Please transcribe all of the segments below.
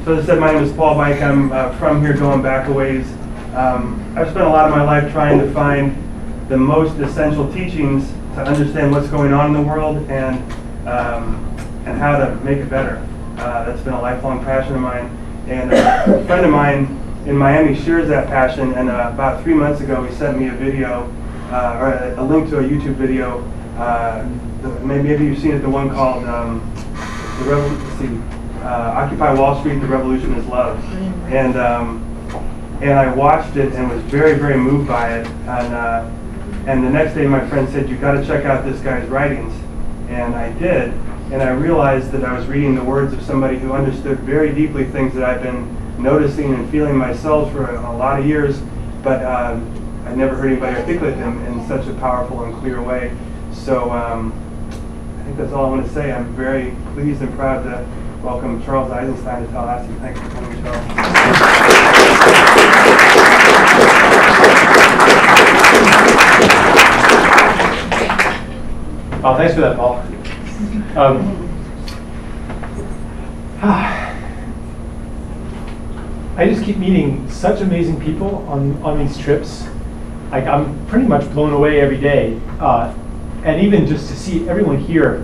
So as I said, my name is Paul Bike. I'm from here going back a ways. I've spent a lot of my life trying to find the most essential teachings to understand what's going on in the world and how to make it better. That's been a lifelong passion of mine. And a friend of mine in Miami shares that passion, and about 3 months ago he sent me a video, or a link to a YouTube video. Maybe you've seen it, the one called Occupy Wall Street, The Revolution is Love. And I watched it and was very, very moved by it. And the next day my friend said, "You've got to check out this guy's writings." And I did. And I realized that I was reading the words of somebody who understood very deeply things that I've been noticing and feeling myself for a lot of years, but I never heard anybody articulate them in such a powerful and clear way. So I think that's all I want to say. I'm very pleased and proud to welcome Charles Eisenstein to Tallahassee. Thanks for coming, Charles. Oh, thanks for that, Paul. I just keep meeting such amazing people on these trips. Like, I'm pretty much blown away every day. And even just to see everyone here,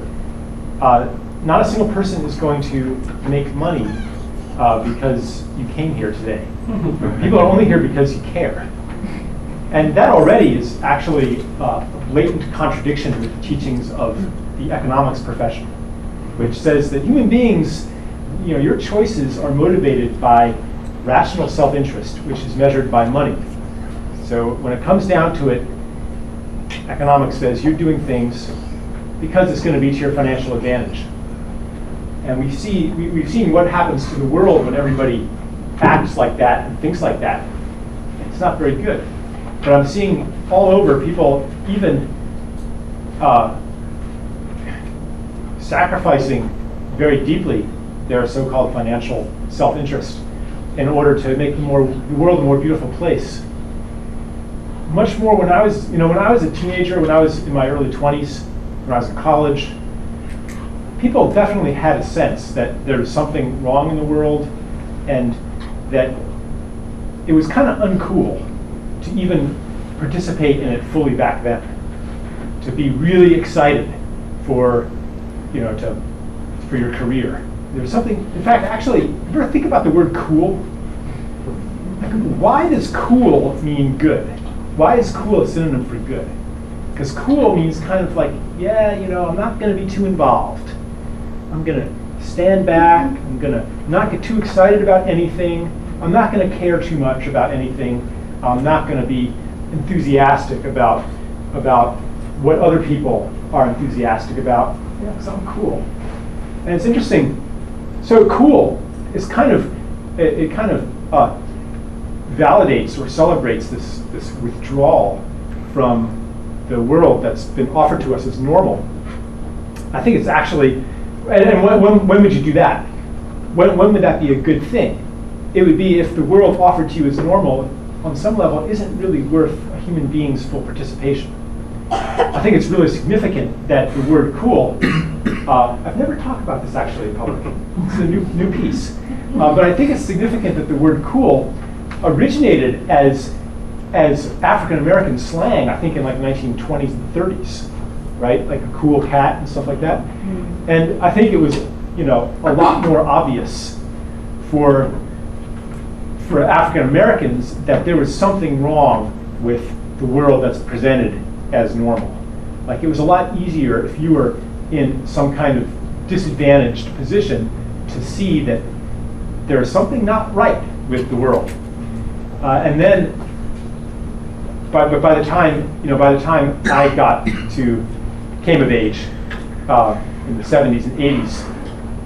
not a single person is going to make money because you came here today. People are only here because you care. And that already is actually a blatant contradiction with the teachings of the economics profession, which says that human beings, your choices are motivated by rational self-interest, which is measured by money. So when it comes down to it, economics says you're doing things because it's going to be to your financial advantage. And we've seen what happens to the world when everybody acts like that and thinks like that. It's not very good. But I'm seeing all over people even sacrificing very deeply their so-called financial self-interest in order to make the world a more beautiful place. Much more when I was a teenager, when I was in my early 20s, when I was in college, people definitely had a sense that there was something wrong in the world, and that it was kind of uncool to even participate in it fully back then. To be really excited for your career. There's something, in fact, actually, you ever think about the word cool? Like, why does cool mean good? Why is cool a synonym for good? Because cool means kind of like, I'm not going to be too involved. I'm going to stand back. I'm going to not get too excited about anything. I'm not going to care too much about anything. I'm not going to be enthusiastic about what other people are enthusiastic about. Because I'm cool. And it's interesting. So cool is it kind of validates or celebrates this withdrawal from the world that's been offered to us as normal. I think it's actually, and when would you do that? When would that be a good thing? It would be if the world offered to you as normal, on some level, isn't really worth a human being's full participation. I think it's really significant that the word cool, I've never talked about this actually in public. It's a new piece. But I think it's significant that the word cool originated as African American slang, I think in like 1920s and 30s, right? Like a cool cat and stuff like that. And I think it was, a lot more obvious for African Americans that there was something wrong with the world that's presented as normal. Like, it was a lot easier if you were in some kind of disadvantaged position to see that there's something not right with the world. And then, by the time I came of age in the 70s and 80s,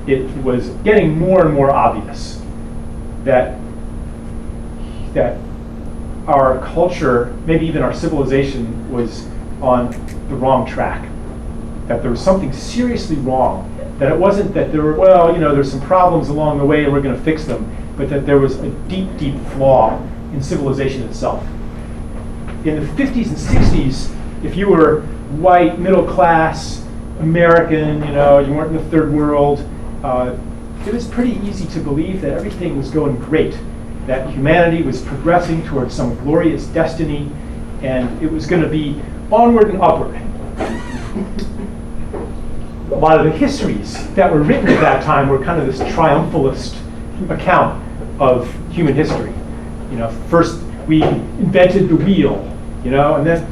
it was getting more and more obvious that our culture, maybe even our civilization, was on the wrong track. That there was something seriously wrong. That it wasn't that there were, there's some problems along the way and we're going to fix them, but that there was a deep, deep flaw in civilization itself. In the 50s and 60s, if you were white, middle class, American, you weren't in the third world, it was pretty easy to believe that everything was going great, that humanity was progressing towards some glorious destiny, and it was going to be onward and upward. A lot of the histories that were written at that time were kind of this triumphalist account of human history. You know, first we invented the wheel, you know, and then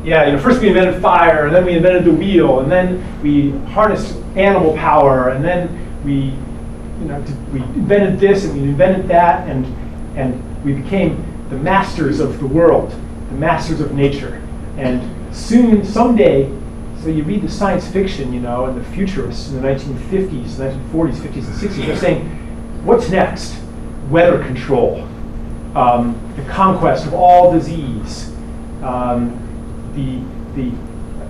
yeah, you know, first we invented fire, and then we invented the wheel, and then we harnessed animal power, and then we, you know, we invented this and we invented that, and we became the masters of the world, the masters of nature. And soon, someday, so you read the science fiction, you know, and the futurists in the 1950s, 1940s, 50s, and 60s, they're saying, what's next? Weather control, the conquest of all disease, the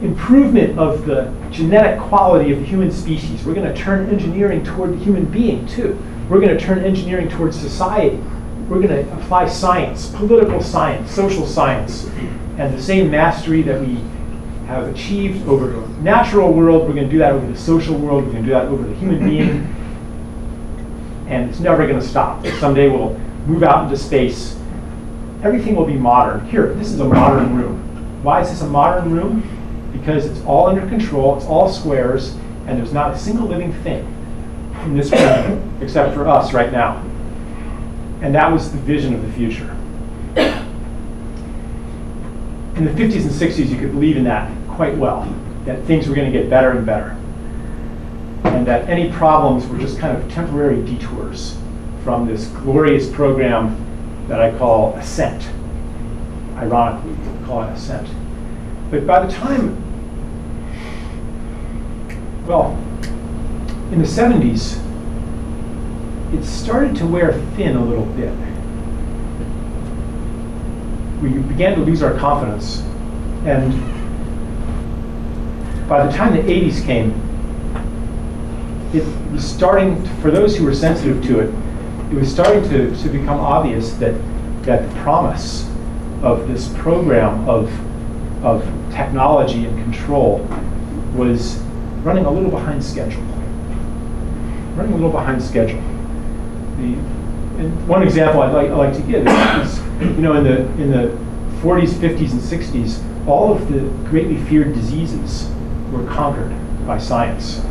improvement of the genetic quality of the human species. We're going to turn engineering toward the human being, too. We're going to turn engineering towards society. We're going to apply science, political science, social science, and the same mastery that we have achieved over the natural world, we're going to do that over the social world, we're going to do that over the human being, and it's never going to stop. Someday we'll move out into space. Everything will be modern. Here, this is a modern room. Why is this a modern room? Because it's all under control, it's all squares, and there's not a single living thing in this room except for us right now. And that was the vision of the future. In the 50s and 60s, you could believe in that quite well, that things were going to get better and better, and that any problems were just kind of temporary detours from this glorious program that I call Ascent. Ironically, we call it Ascent. But by the time, well, in the 70s, it started to wear thin a little bit. We began to lose our confidence. And by the time the 80s came, it was starting, for those who were sensitive to it, it was starting to become obvious that the promise of this program of technology and control was running a little behind schedule. Running a little behind schedule. And one example I like to give is, you know, in the 40s, 50s, and 60s, all of the greatly feared diseases were conquered by science,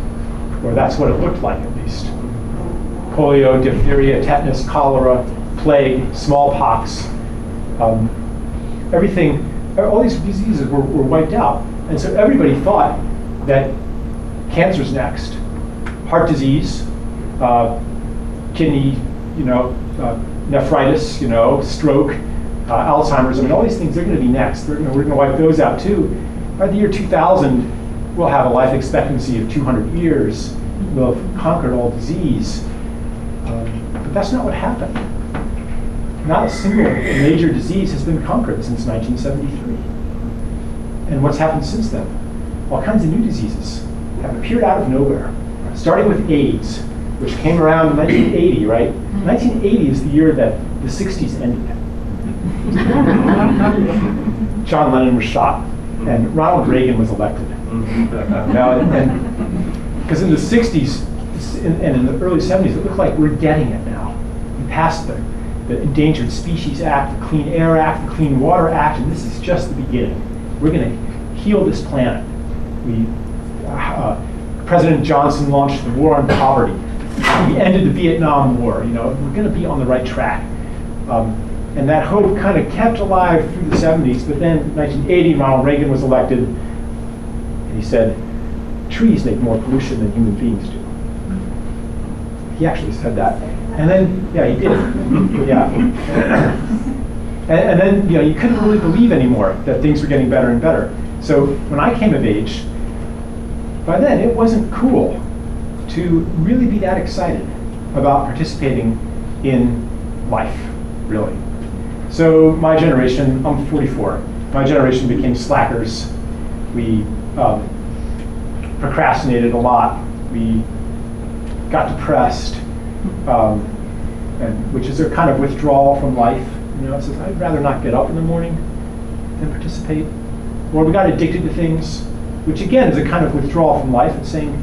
or that's what it looked like at least. Polio, diphtheria, tetanus, cholera, plague, smallpox, everything, all these diseases were wiped out. And so everybody thought that cancer's next. Heart disease, kidney, you know, nephritis, you know, stroke, Alzheimer's. I mean, all these things, they're going to be next. We're going to wipe those out too. By the year 2000, we'll have a life expectancy of 200 years. We'll have conquered all disease. But that's not what happened. Not a single major disease has been conquered since 1973. And what's happened since then? All kinds of new diseases have appeared out of nowhere, starting with AIDS, which came around in 1980, right? 1980 is the year that the 60s ended. John Lennon was shot, and Ronald Reagan was elected. Now, because in the 60s and in the early 70s, it looked like we're getting it now. We passed the Endangered Species Act, the Clean Air Act, the Clean Water Act, and this is just the beginning. We're going to heal this planet. President Johnson launched the war on poverty. We ended the Vietnam War. You know, we're going to be on the right track. And that hope kind of kept alive through the 70s, but then in 1980, Ronald Reagan was elected, and he said, trees make more pollution than human beings do. He actually said that. And then, yeah, he did. Yeah. And then, you know, you couldn't really believe anymore that things were getting better and better. So when I came of age, by then it wasn't cool to really be that excited about participating in life, really. So my generation, I'm 44, my generation became slackers. We procrastinated a lot. We got depressed, which is a kind of withdrawal from life. You know, it says, I'd rather not get up in the morning than participate. Or we got addicted to things. which again is a kind of withdrawal from life. It's saying,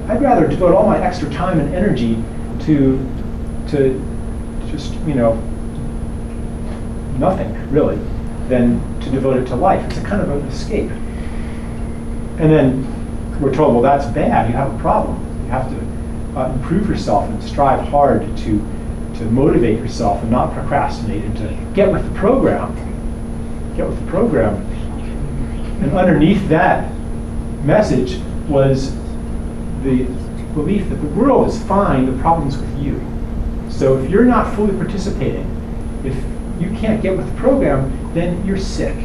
I'd rather devote all my extra time and energy to just, nothing really, than to devote it to life. It's a kind of an escape. And then we're told, well, that's bad. You have a problem. You have to improve yourself and strive hard to motivate yourself and not procrastinate and to get with the program. Get with the program. And underneath that message was the belief that the world is fine, the problem's with you. So if you're not fully participating, if you can't get with the program, then you're sick.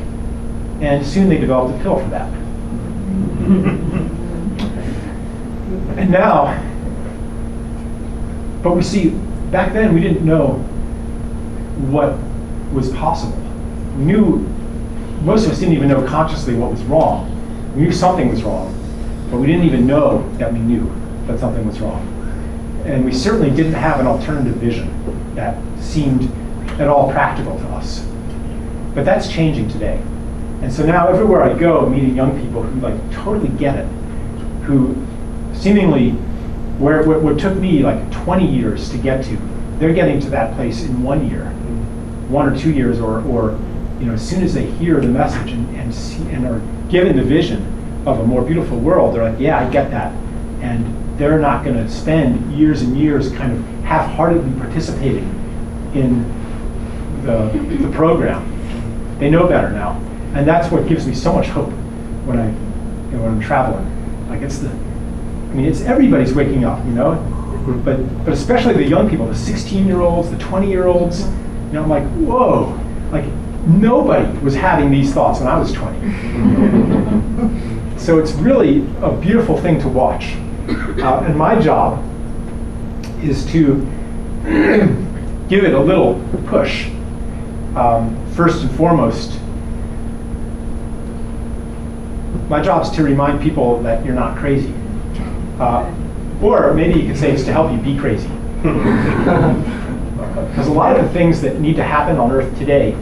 And soon they developed a pill for that. And now, but we see, back then we didn't know what was possible. We knew, most of us didn't even know consciously what was wrong. We knew something was wrong, but we didn't even know that we knew that something was wrong. And we certainly didn't have an alternative vision that seemed at all practical to us. But that's changing today. And so now everywhere I go, meeting young people who totally get it, who seemingly, where what took me 20 years to get to, they're getting to that place in 1 year, 1 or 2 years, or as soon as they hear the message and are given the vision of a more beautiful world, they're like, yeah, I get that. And they're not going to spend years and years kind of half-heartedly participating in the program. They know better now. And that's what gives me so much hope when I'm traveling. It's everybody's waking up, but especially the young people, the 16-year-olds, the 20-year-olds. I'm like, whoa, nobody was having these thoughts when I was 20. So it's really a beautiful thing to watch. And my job is to give it a little push. First and foremost, my job is to remind people that you're not crazy. Or maybe you could say it's to help you be crazy. Because a lot of the things that need to happen on Earth today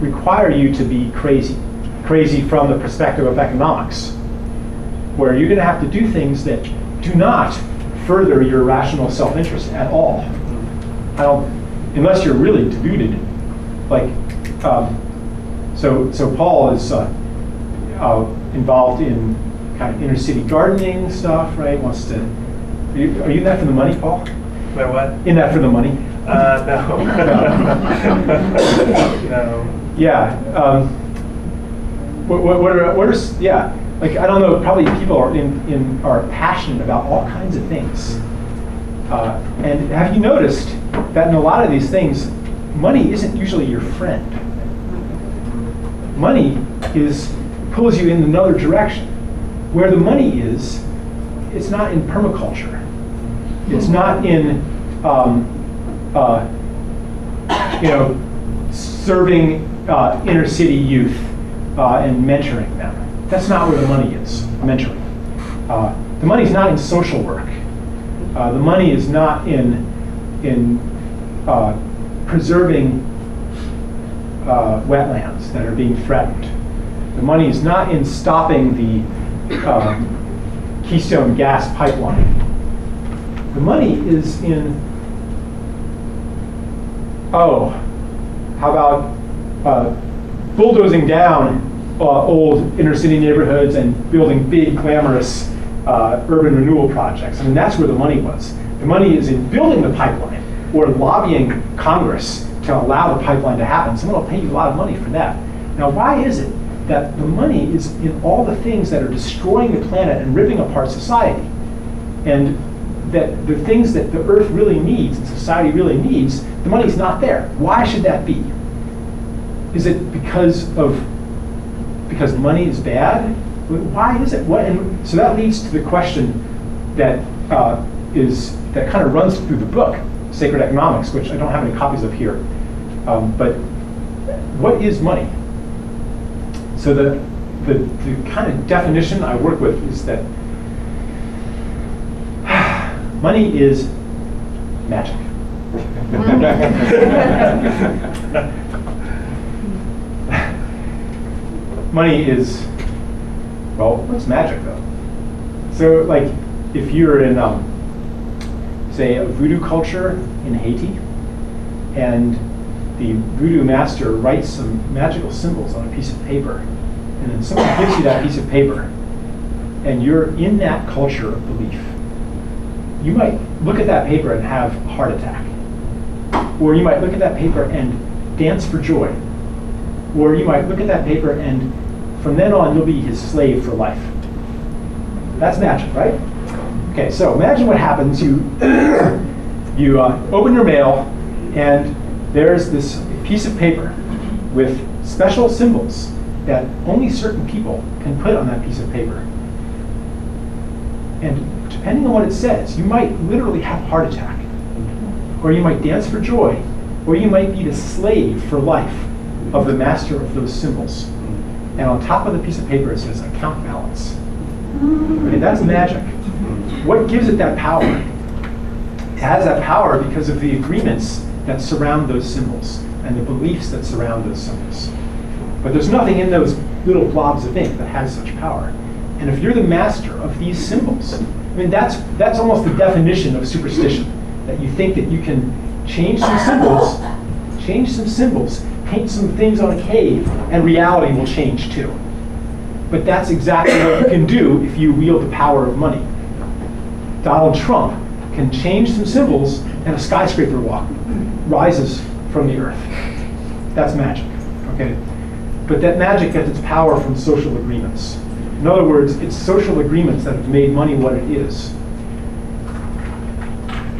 require you to be crazy. Crazy from the perspective of economics, where you're going to have to do things that do not further your rational self-interest at all. Unless you're really deluded. So Paul is involved in kind of inner city gardening stuff, right? Wants to. Are you in that for the money, Paul? My what? In that for the money? No. No. Yeah. What are yeah? I don't know. Probably people are passionate about all kinds of things. And have you noticed that in a lot of these things, money isn't usually your friend. Money pulls you in another direction. Where the money is, it's not in permaculture. It's not in serving inner city youth and mentoring them. That's not where the money is, mentoring. The money's not in social work. The money is not in preserving wetlands that are being threatened. The money is not in stopping the Keystone gas pipeline. The money is in, how about bulldozing down old inner city neighborhoods and building big, glamorous urban renewal projects. That's where the money was. The money is in building the pipeline or lobbying Congress to allow the pipeline to happen. Someone will pay you a lot of money for that. Now, why is it that the money is in all the things that are destroying the planet and ripping apart society? And that the things that the Earth really needs and society really needs, the money's not there. Why should that be? Is it because money is bad? Why is it? And so that leads to the question that kind of runs through the book, Sacred Economics, which I don't have any copies of here. But what is money? So the kind of definition I work with is that money is magic. Money is Well, what's magic though? So like, if you're in, say, a voodoo culture in Haiti, and the voodoo master writes some magical symbols on a piece of paper, and then someone gives you that piece of paper, and you're in that culture of belief, you might look at that paper and have a heart attack. Or you might look at that paper and dance for joy. Or you might look at that paper and from then on you'll be his slave for life. That's magic, right? Okay, so imagine what happens. You open your mail and there's this piece of paper with special symbols that only certain people can put on that piece of paper. And depending on what it says, you might literally have a heart attack, or you might dance for joy, or you might be the slave for life of the master of those symbols. And on top of the piece of paper it says account balance. Okay, that's magic. What gives it that power? It has that power because of the agreements that surround those symbols and the beliefs that surround those symbols. But there's nothing in those little blobs of ink that has such power. And if you're the master of these symbols, I mean, that's almost the definition of superstition, that you think that you can change some symbols, paint some things on a cave, and reality will change too. But that's exactly what you can do if you wield the power of money. Donald Trump can change some symbols and a skyscraper rises from the earth. That's magic, okay? But that magic gets its power from social agreements. In other words, it's social agreements that have made money what it is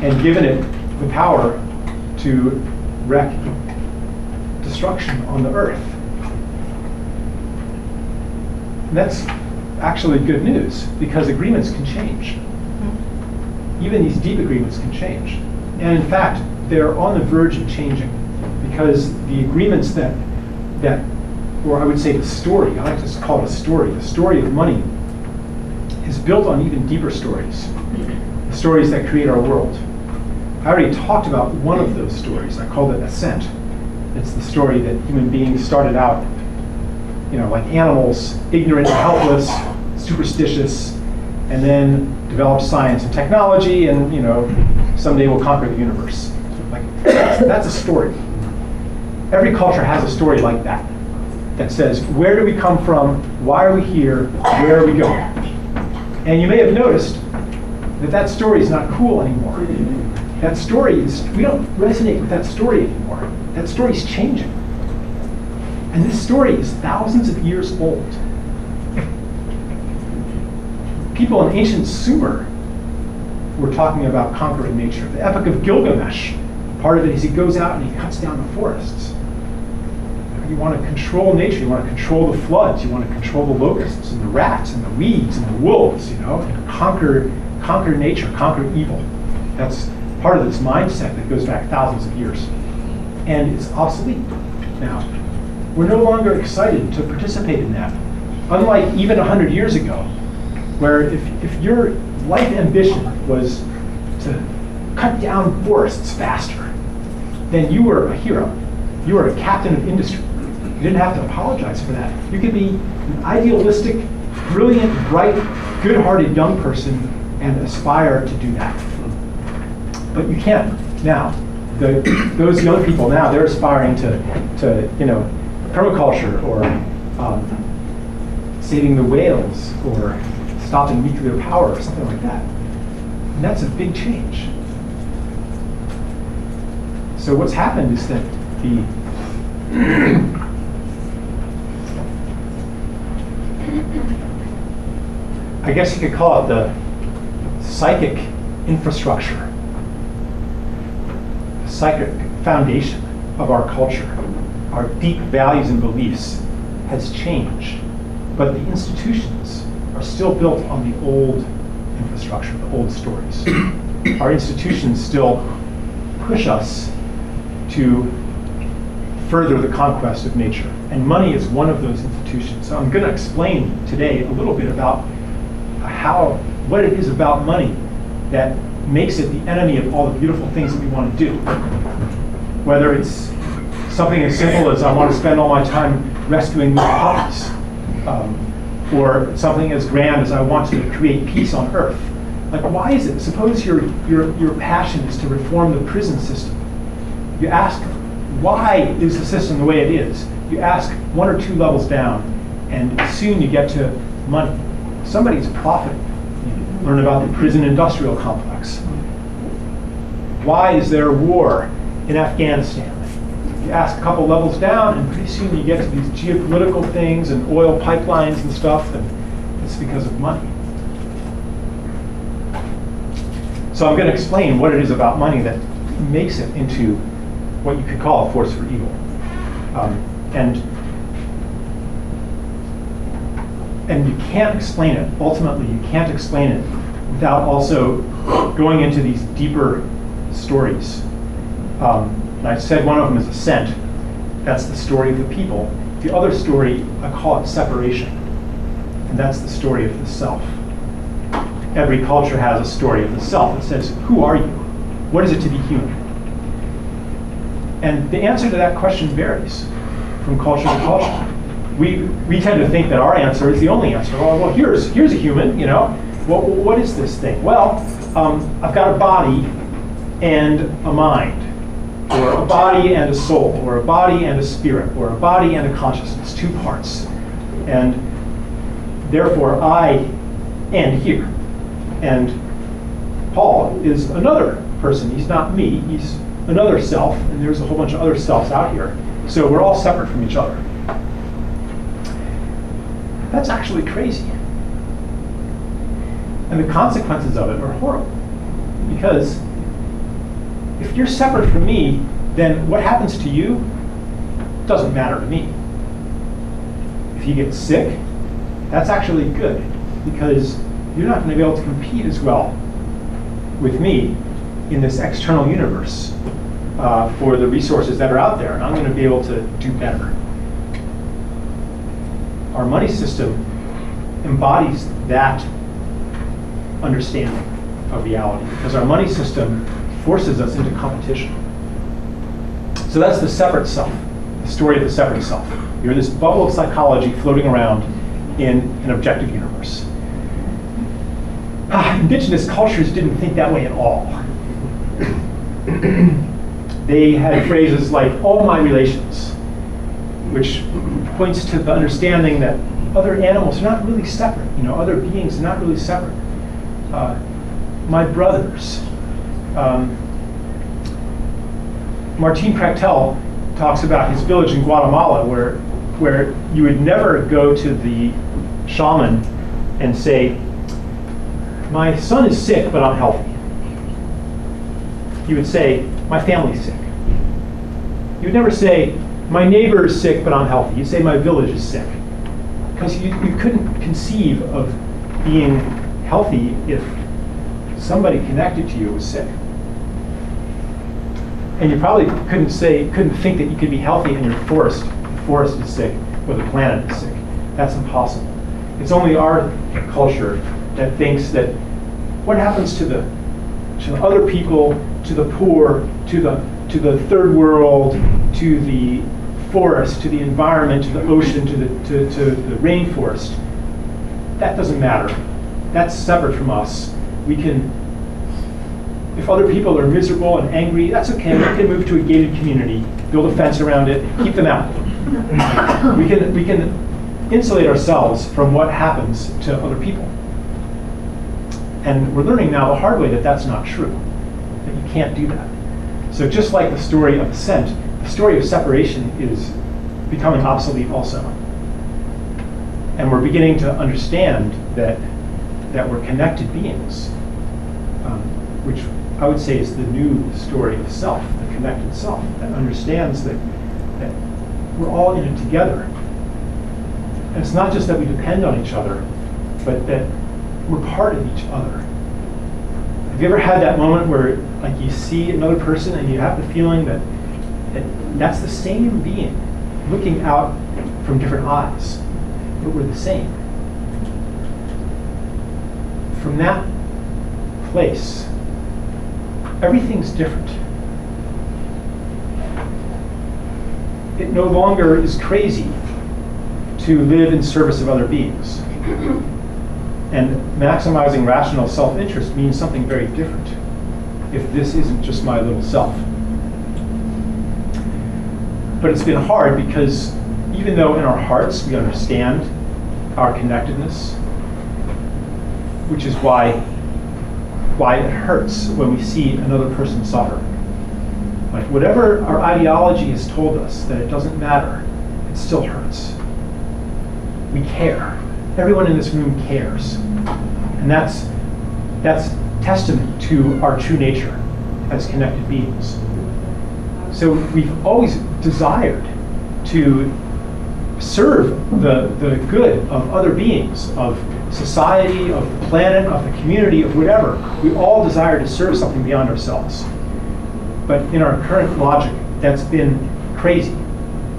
and given it the power to wreak destruction on the earth. And that's actually good news because agreements can change. Even these deep agreements can change. And in fact, they're on the verge of changing because the agreements that or I would say the story, I like to call it a story. The story of money is built on even deeper stories, the stories that create our world. I already talked about one of those stories. I called it Ascent. It's the story that human beings started out, like animals, ignorant and helpless, superstitious, and then developed science and technology, and someday we'll conquer the universe. That's a story. Every culture has a story like that. That says, where do we come from? Why are we here? Where are we going? And you may have noticed that story is not cool anymore. That story we don't resonate with that story anymore. That story is changing. And this story is thousands of years old. People in ancient Sumer were talking about conquering nature. The Epic of Gilgamesh, part of it is he goes out and he cuts down the forests. You want to control nature, you want to control the floods, you want to control the locusts and the rats and the weeds and the wolves, and conquer nature, conquer evil. That's part of this mindset that goes back thousands of years. And it's obsolete now. We're no longer excited to participate in that. Unlike even 100 years ago, where if your life ambition was to cut down forests faster, then you were a hero. You were a captain of industry. You didn't have to apologize for that. You could be an idealistic, brilliant, bright, good-hearted young person and aspire to do that. But you can't now. Those young people now, they're aspiring to permaculture or saving the whales or stopping nuclear power or something like that. And that's a big change. So what's happened is that I guess you could call it the psychic infrastructure, the psychic foundation of our culture, our deep values and beliefs has changed, but the institutions are still built on the old infrastructure, the old stories. Our institutions still push us to further the conquest of nature. And money is one of those institutions. So I'm going to explain today a little bit about what it is about money that makes it the enemy of all the beautiful things that we want to do. Whether it's something as simple as I want to spend all my time rescuing little puppies, or something as grand as I want to create peace on earth. Like, why is it? Suppose your passion is to reform the prison system. You ask, why is the system the way it is? You ask 1 or 2 levels down, and soon you get to money. Somebody's profiting. You learn about the prison industrial complex. Why is there war in Afghanistan? You ask a couple levels down, and pretty soon you get to these geopolitical things and oil pipelines and stuff, and it's because of money. So I'm going to explain what it is about money that makes it into what you could call a force for evil. And you can't explain it. Ultimately, you can't explain it without also going into these deeper stories. And I said one of them is Ascent. That's the story of the people. The other story, I call it separation. And that's the story of the self. Every culture has a story of the self. It says, who are you? What is it to be human? And the answer to that question varies from culture to culture. We tend to think that our answer is the only answer. Well, here's a human, you know. Well, what is this thing? Well, I've got a body and a mind, or a body and a soul, or a body and a spirit, or a body and a consciousness, 2 parts. And therefore, I end here. And Paul is another person. He's not me. He's another self, and there's a whole bunch of other selves out here. So we're all separate from each other. That's actually crazy. And the consequences of it are horrible. Because if you're separate from me, then what happens to you doesn't matter to me. If you get sick, that's actually good, because you're not going to be able to compete as well with me in this external universe for the resources that are out there, and I'm going to be able to do better. Our money system embodies that understanding of reality, because our money system forces us into competition. So that's the separate self, the story of the separate self. You're this bubble of psychology floating around in an objective universe. Indigenous cultures didn't think that way at all. They had phrases like, all my relations, which points to the understanding that other animals are not really separate. You know, other beings are not really separate. My brothers. Martin Prachtel talks about his village in Guatemala where you would never go to the shaman and say, my son is sick, but I'm healthy. You would say, my family's sick. You would never say, my neighbor is sick, but I'm healthy. You'd say, my village is sick. Because you couldn't conceive of being healthy if somebody connected to you was sick. And you probably couldn't think that you could be healthy in your forest. The forest is sick, or the planet is sick. That's impossible. It's only our culture that thinks that what happens to the other people, to the poor, to the third world, to the forest, to the environment, to the ocean, to the rainforest, that doesn't matter. That's separate from us. We can, if other people are miserable and angry, that's okay. We can move to a gated community, build a fence around it, keep them out. We can insulate ourselves from what happens to other people. And we're learning now the hard way that that's not true, that you can't do that. So just like the story of Ascent, the story of separation is becoming obsolete also. And we're beginning to understand that we're connected beings, which I would say is the new story of self, the connected self, that understands that we're all in it together. And it's not just that we depend on each other, but that we're part of each other. Have you ever had that moment where, like, you see another person and you have the feeling that that's the same being looking out from different eyes, but we're the same? From that place, everything's different. It no longer is crazy to live in service of other beings. And maximizing rational self-interest means something very different if this isn't just my little self. But it's been hard because even though in our hearts we understand our connectedness, which is why it hurts when we see another person suffer. Like whatever our ideology has told us that it doesn't matter, it still hurts. We care. Everyone in this room cares. And that's testament to our true nature as connected beings. So we've always desired to serve the good of other beings, of society, of the planet, of the community, of whatever. We all desire to serve something beyond ourselves. But in our current logic, that's been crazy.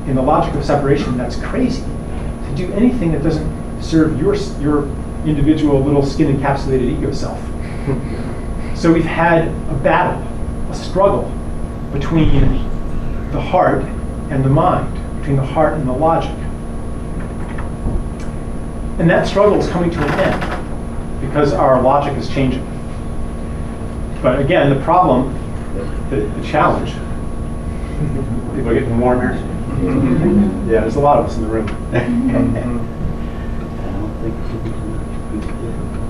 In the logic of separation, that's crazy. To do anything that doesn't serve your individual little skin-encapsulated ego self. So we've had a battle, a struggle between the heart and the mind, between the heart and the logic. And that struggle is coming to an end because our logic is changing. But again, the problem, the challenge, people are getting warm here. Yeah, there's a lot of us in the room.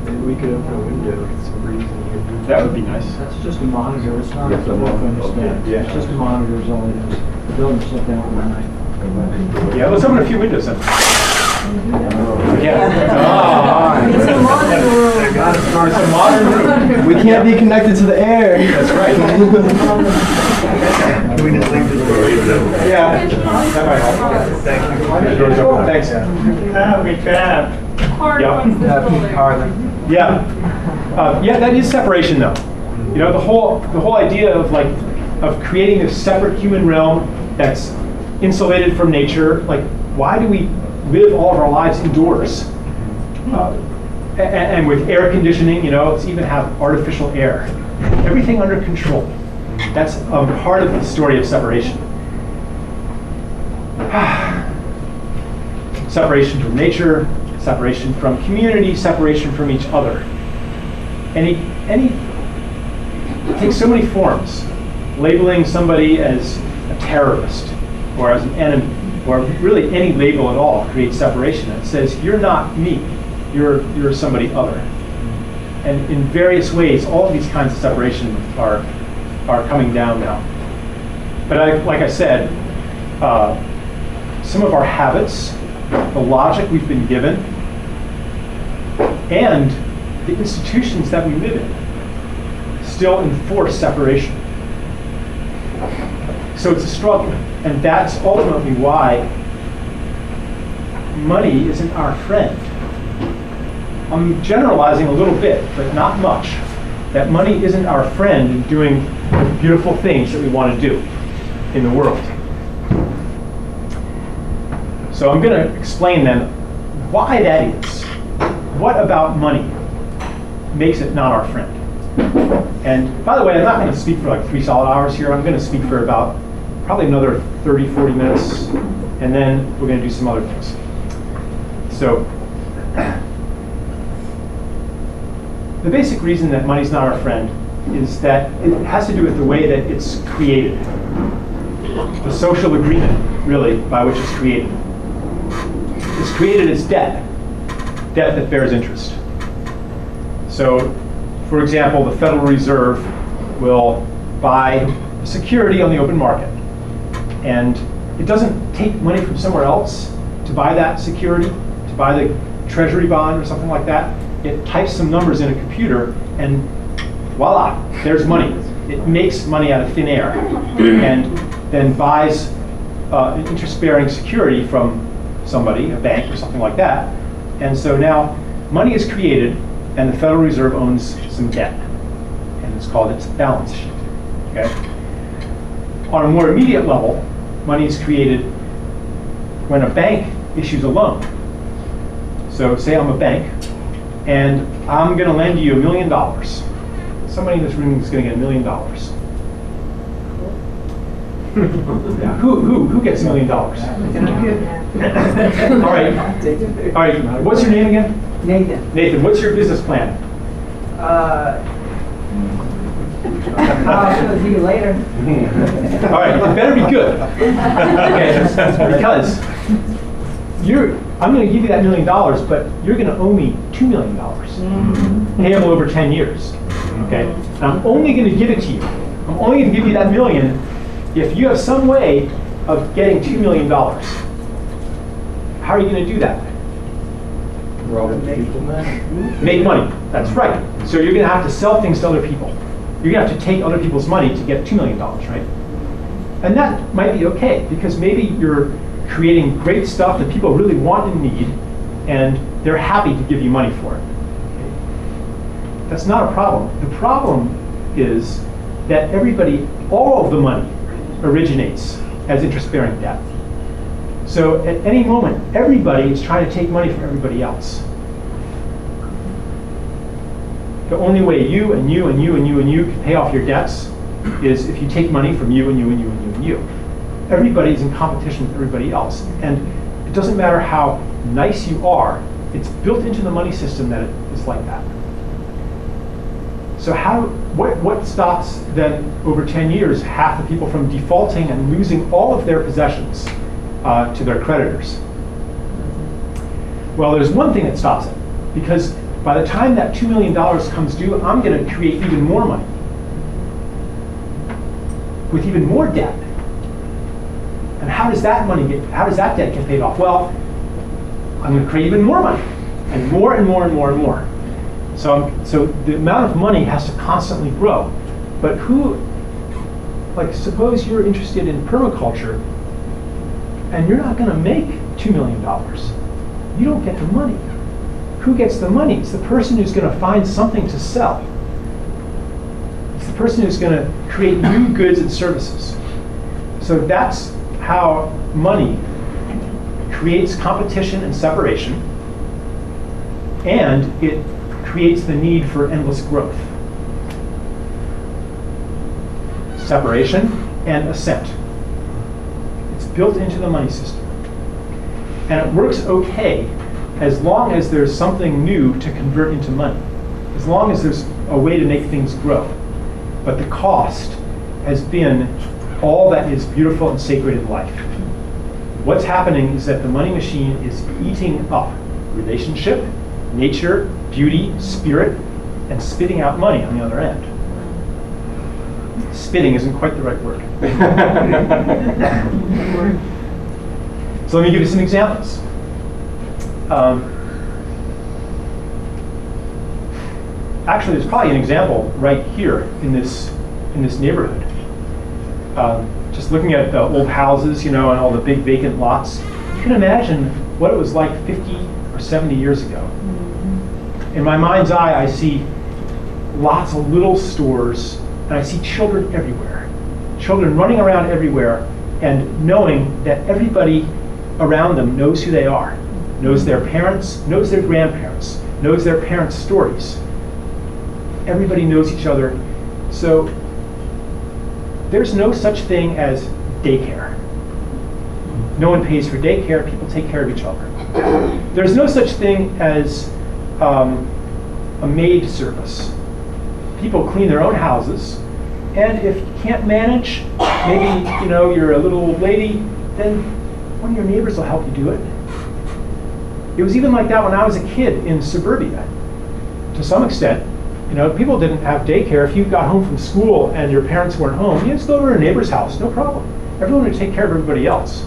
Maybe we could open a window, get some breeze in here. That would be nice. That's just a monitor, it's not Yes, a I'm on. understand. Yeah. It's just a monitor is all it is. The building shut down overnight. Yeah, let's open a few windows then. Yeah. It's a modern room. It's a modern room. We can't be connected to the air. That's right. Can we just leave this door? Yeah. That might help. Thank you. Doors open. Thanks. We trapped. Hard Yeah. ones this building. Yeah, that is separation though. You know, the whole idea of creating this separate human realm that's insulated from nature. Like, why do we live all of our lives indoors? And with air conditioning, you know, let's even have artificial air. Everything under control. That's part of the story of separation. Separation from nature, separation from community, separation from each other. And it takes so many forms. Labeling somebody as a terrorist or as an enemy, or really any label at all creates separation. It says, you're not me, you're somebody other. And in various ways, all of these kinds of separation are coming down now. But like I said, some of our habits, the logic we've been given, and the institutions that we live in still enforce separation. So it's a struggle, and that's ultimately why money isn't our friend. I'm generalizing a little bit, but not much. That money isn't our friend in doing the beautiful things that we want to do in the world. So I'm going to explain then why that is. What about money makes it not our friend? And by the way, I'm not going to speak for like 3 solid hours here. I'm going to speak for about probably another 30, 40 minutes, and then we're going to do some other things. So the basic reason that money's not our friend is that it has to do with the way that it's created. The social agreement, really, by which it's created. It's created as debt that bears interest. So, for example, the Federal Reserve will buy security on the open market. And it doesn't take money from somewhere else to buy that security, to buy the treasury bond or something like that. It types some numbers in a computer and voila, there's money. It makes money out of thin air and then buys an interest-bearing security from somebody, a bank or something like that. And so now money is created and the Federal Reserve owns some debt. And it's called its balance sheet. Okay? On a more immediate level, money is created when a bank issues a loan. So say I'm a bank, and I'm going to lend you $1 million. Somebody in this room is going to get $1 million. Yeah. Who gets $1 million? All right. What's your name again? Nathan, what's your business plan? I'll see you later. All right, it better be good. Okay, because I'm going to give you that $1 million, but you're going to owe me $2 million. Payable over 10 years. Okay, and I'm only going to give it to you. I'm only going to give you that $1 million if you have some way of getting $2 million. How are you going to do that? Make money. That's right. So you're going to have to sell things to other people. You're going to have to take other people's money to get $2 million, right? And that might be okay, because maybe you're creating great stuff that people really want and need, and they're happy to give you money for it. Okay? That's not a problem. The problem is that all of the money originates as interest-bearing debt. So at any moment, everybody is trying to take money from everybody else. The only way you and you and you and you and you can pay off your debts is if you take money from you and you and you and you and you. Everybody's in competition with everybody else. And it doesn't matter how nice you are, it's built into the money system that it is like that. So what stops then over 10 years half the people from defaulting and losing all of their possessions to their creditors? Well, there's one thing that stops it, because by the time that $2 million comes due, I'm going to create even more money with even more debt. And how does that debt get paid off? Well, I'm going to create even more money, and more and more and more and more. So the amount of money has to constantly grow. But suppose you're interested in permaculture, and you're not going to make $2 million. You don't get the money. Who gets the money? It's the person who's going to find something to sell. It's the person who's going to create new goods and services. So that's how money creates competition and separation, and it creates the need for endless growth. Separation and ascent. It's built into the money system. And it works okay as long as there's something new to convert into money, as long as there's a way to make things grow. But the cost has been all that is beautiful and sacred in life. What's happening is that the money machine is eating up relationship, nature, beauty, spirit, and spitting out money on the other end. Spitting isn't quite the right word. So let me give you some examples. Actually, there's probably an example right here in this neighborhood. Just looking at the old houses, and all the big vacant lots, you can imagine what it was like 50 or 70 years ago. In my mind's eye, I see lots of little stores, and I see children everywhere. Children running around everywhere, and knowing that everybody around them knows who they are, knows their parents, knows their grandparents, knows their parents' stories. Everybody knows each other. So there's no such thing as daycare. No one pays for daycare. People take care of each other. There's no such thing as a maid service. People clean their own houses, and if you can't manage, maybe you're a little old lady, then one of your neighbors will help you do it. It was even like that when I was a kid in suburbia. To some extent, people didn't have daycare. If you got home from school and your parents weren't home, you just go to a neighbor's house, no problem. Everyone would take care of everybody else.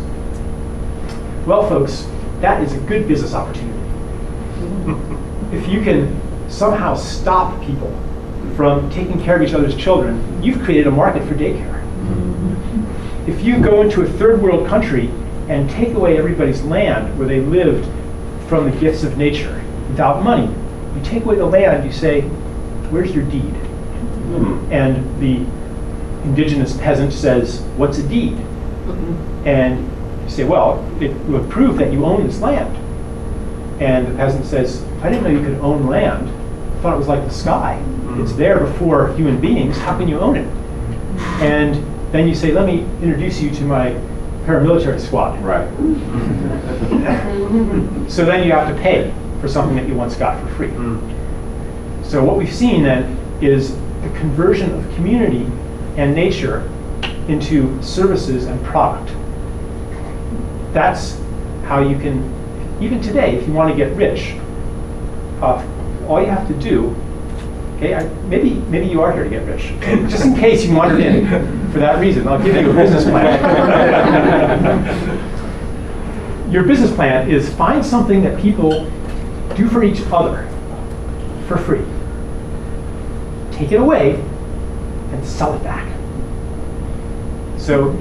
Well, folks, that is a good business opportunity. If you can somehow stop people from taking care of each other's children, you've created a market for daycare. If you go into a third world country and take away everybody's land where they lived from the gifts of nature without money, you take away the land, you say, where's your deed? And the indigenous peasant says, what's a deed? And you say, well, it would prove that you own this land. And the peasant says, I didn't know you could own land. I thought it was like the sky. It's there before human beings. How can you own it? And then you say, let me introduce you to my paramilitary squad. Right. So then you have to pay for something that you once got for free. So what we've seen then is the conversion of community and nature into services and product. That's how you can, even today, if you want to get rich, all you have to do, okay, maybe you are here to get rich. Just in case you wandered in for that reason, I'll give you a business plan. Your business plan is find something that people do for each other for free. Take it away and sell it back. So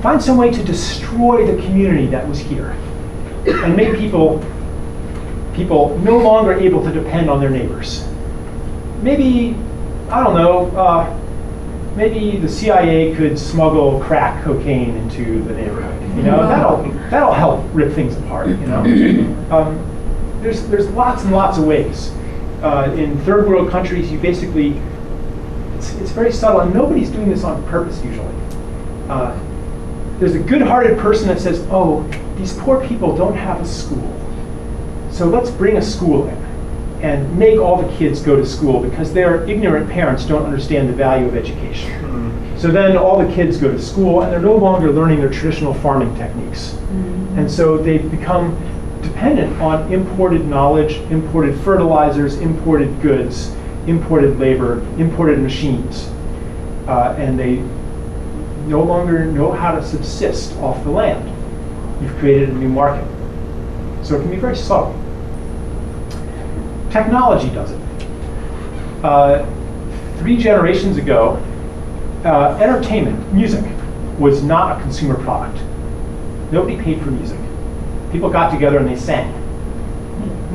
find some way to destroy the community that was here and make people no longer able to depend on their neighbors. Maybe, I don't know, maybe the CIA could smuggle crack cocaine into the neighborhood. You know, that'll help rip things apart. You know, there's lots and lots of ways. In third world countries, you basically, it's very subtle, and nobody's doing this on purpose usually. There's a good-hearted person that says, oh, these poor people don't have a school, so let's bring a school in and make all the kids go to school because their ignorant parents don't understand the value of education. So then all the kids go to school and they're no longer learning their traditional farming techniques. And so they've become dependent on imported knowledge, imported fertilizers, imported goods, imported labor, imported machines. And they no longer know how to subsist off the land. You've created a new market. So it can be very subtle. Technology does it. 3 generations ago, entertainment, music, was not a consumer product. Nobody paid for music. People got together and they sang.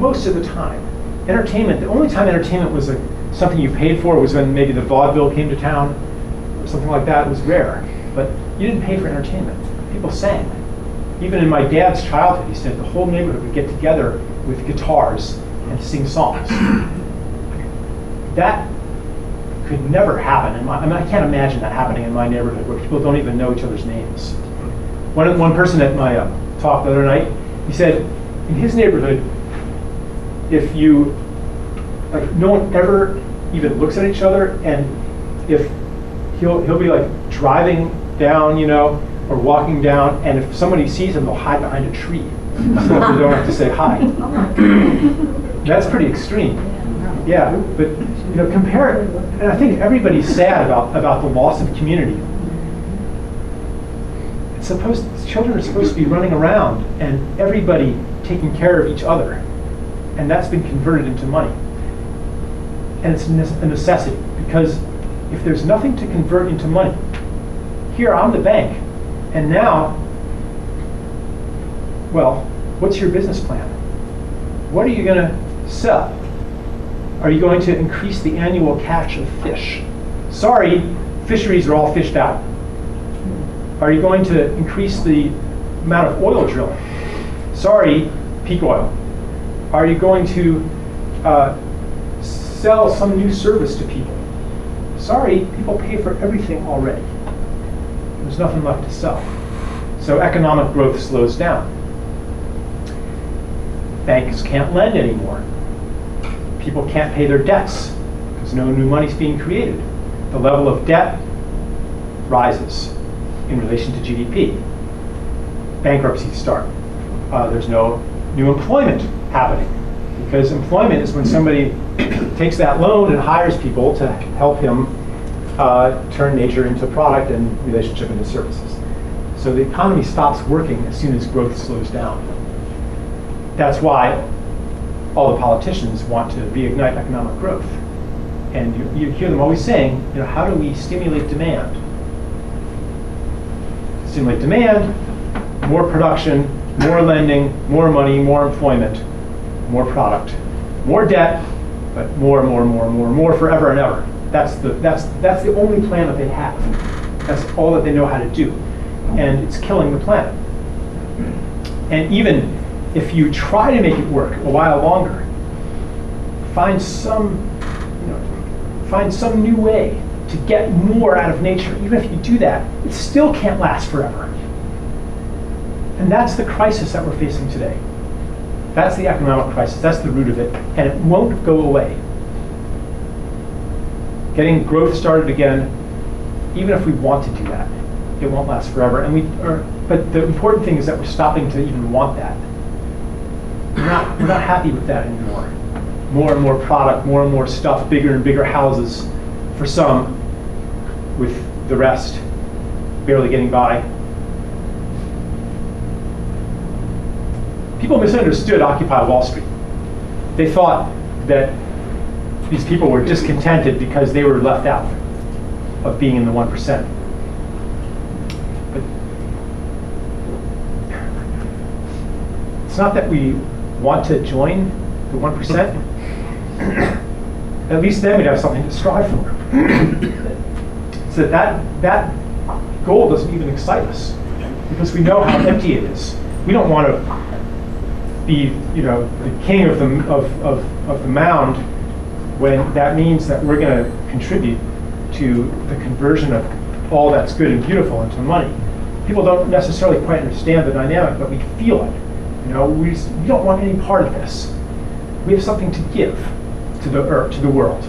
Most of the time. Entertainment, the only time entertainment was something you paid for was when maybe the vaudeville came to town, or something like that. It was rare. But you didn't pay for entertainment. People sang. Even in my dad's childhood, he said the whole neighborhood would get together with guitars and sing songs. That could never happen. I can't imagine that happening in my neighborhood where people don't even know each other's names. One person at my talk the other night, he said in his neighborhood, if you, like, no one ever even looks at each other, and if he'll be like driving down, you know, or walking down, and if somebody sees him, they'll hide behind a tree so that they don't have to say hi. That's pretty extreme. Yeah, but you know, compare it, and I think everybody's sad about the loss of community. Children are supposed to be running around and everybody taking care of each other, and that's been converted into money. And it's a necessity, because if there's nothing to convert into money, here I'm the bank, and now, well, what's your business plan? What are you going to sell? Are you going to increase the annual catch of fish? Sorry, fisheries are all fished out. Are you going to increase the amount of oil drilling? Sorry, peak oil. Are you going to sell some new service to people? Sorry, people pay for everything already. There's nothing left to sell. So economic growth slows down. Banks can't lend anymore. People can't pay their debts because no new money's being created. The level of debt rises in relation to GDP. Bankruptcies start. There's no new employment happening, because employment is when somebody takes that loan and hires people to help him turn nature into product and relationship into services. So the economy stops working as soon as growth slows down. That's why all the politicians want to reignite economic growth. And you hear them always saying, you know, how do we stimulate demand? Stimulate demand, more production, more lending, more money, more employment, more product, more debt, but more forever and ever. That's the only plan that they have. That's all that they know how to do. And it's killing the planet. And even if you try to make it work a while longer, find some new way to get more out of nature. Even if you do that, it still can't last forever. And that's the crisis that we're facing today. That's the economic crisis. That's the root of it. And it won't go away. Getting growth started again, even if we want to do that, it won't last forever. But the important thing is that we're stopping to even want that. We're not happy with that anymore. More and more product, more and more stuff, bigger and bigger houses for some, with the rest barely getting by. People misunderstood Occupy Wall Street. They thought that these people were discontented because they were left out of being in the 1%. But it's not that we want to join the 1%. At least then we'd have something to strive for. So that goal doesn't even excite us because we know how empty it is. We don't want to be, the king of the mound when that means that we're going to contribute to the conversion of all that's good and beautiful into money. People don't necessarily quite understand the dynamic, but we feel it. We don't want any part of this. We have something to give to the earth, to the world.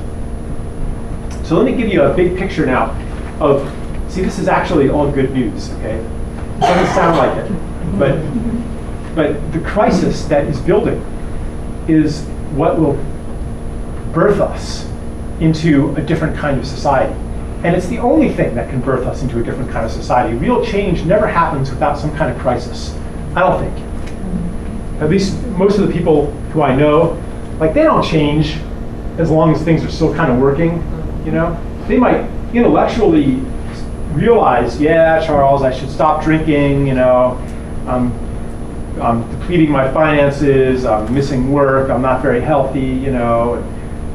So let me give you a big picture now of, see, this is actually all good news, okay? It doesn't sound like it, but the crisis that is building is what will birth us into a different kind of society. And it's the only thing that can birth us into a different kind of society. Real change never happens without some kind of crisis, I don't think. At least most of the people who I know, they don't change as long as things are still kind of working, They might intellectually realize, yeah, Charles, I should stop drinking, I'm depleting my finances, I'm missing work, I'm not very healthy,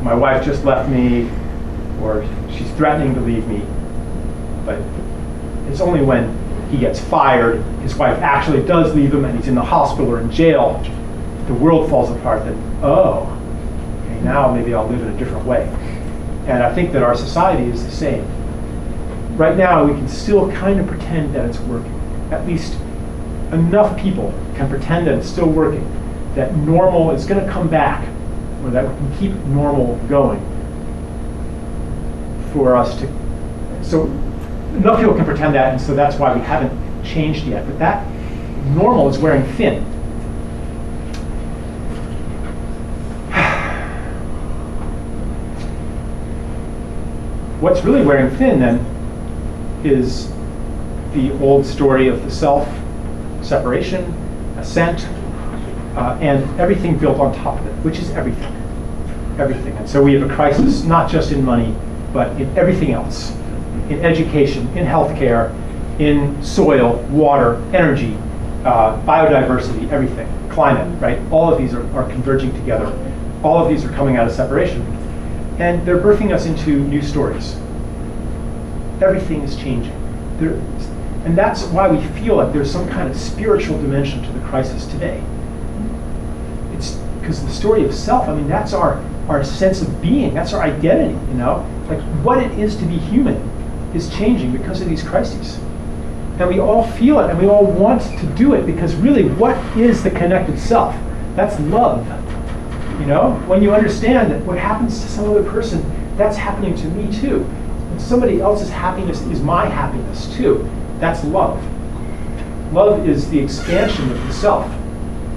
my wife just left me, or she's threatening to leave me. But it's only when he gets fired, his wife actually does leave him, and he's in the hospital or in jail, the world falls apart, that, oh, okay, now maybe I'll live in a different way. And I think that our society is the same. Right now, we can still kind of pretend that it's working. At least enough people can pretend that it's still working, that normal is going to come back, or that we can keep normal going for us to. So enough people can pretend that, and so that's why we haven't changed yet. But that normal is wearing thin. What's really wearing thin, then, is the old story of the self, separation, ascent, and everything built on top of it, which is everything. Everything. And so we have a crisis, not just in money, but in everything else. In education, in healthcare, in soil, water, energy, biodiversity, everything. Climate, right? All of these are converging together. All of these are coming out of separation. And they're birthing us into new stories. Everything is changing. And that's why we feel like there's some kind of spiritual dimension to the crisis today. It's because the story of self, that's our sense of being, that's our identity, what it is to be human is changing because of these crises. And we all feel it, and we all want to do it, because really, what is the connected self? That's love. When you understand that what happens to some other person, that's happening to me too. And somebody else's happiness is my happiness too. That's love. Love is the expansion of the self.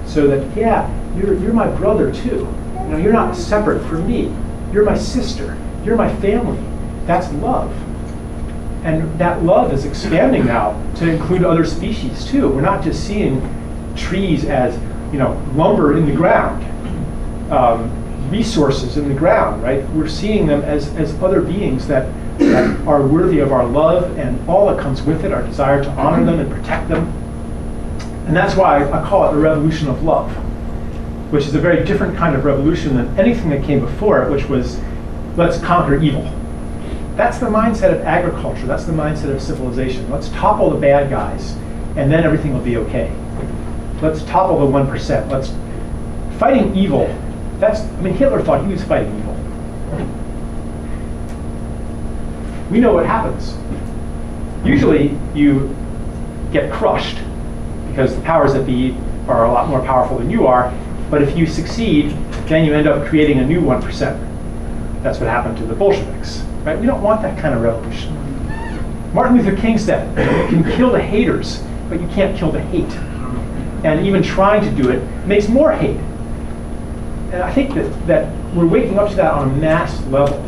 So that, yeah, you're my brother too. You're not separate from me. You're my sister. You're my family. That's love. And that love is expanding now to include other species too. We're not just seeing trees as, lumber in the ground. Resources in the ground, right? We're seeing them as other beings that are worthy of our love and all that comes with it, our desire to honor them and protect them. And that's why I call it a revolution of love, which is a very different kind of revolution than anything that came before it, which was, let's conquer evil. That's the mindset of agriculture. That's the mindset of civilization. Let's topple the bad guys, and then everything will be okay. Let's topple the 1%. Fighting evil. Hitler thought he was fighting evil. We know what happens. Usually, you get crushed because the powers that be are a lot more powerful than you are, But if you succeed, then you end up creating a new 1%. That's what happened to the Bolsheviks, right? We don't want that kind of revolution. Martin Luther King said, you can kill the haters, but you can't kill the hate. And even trying to do it makes more hate. And I think that we're waking up to that on a mass level.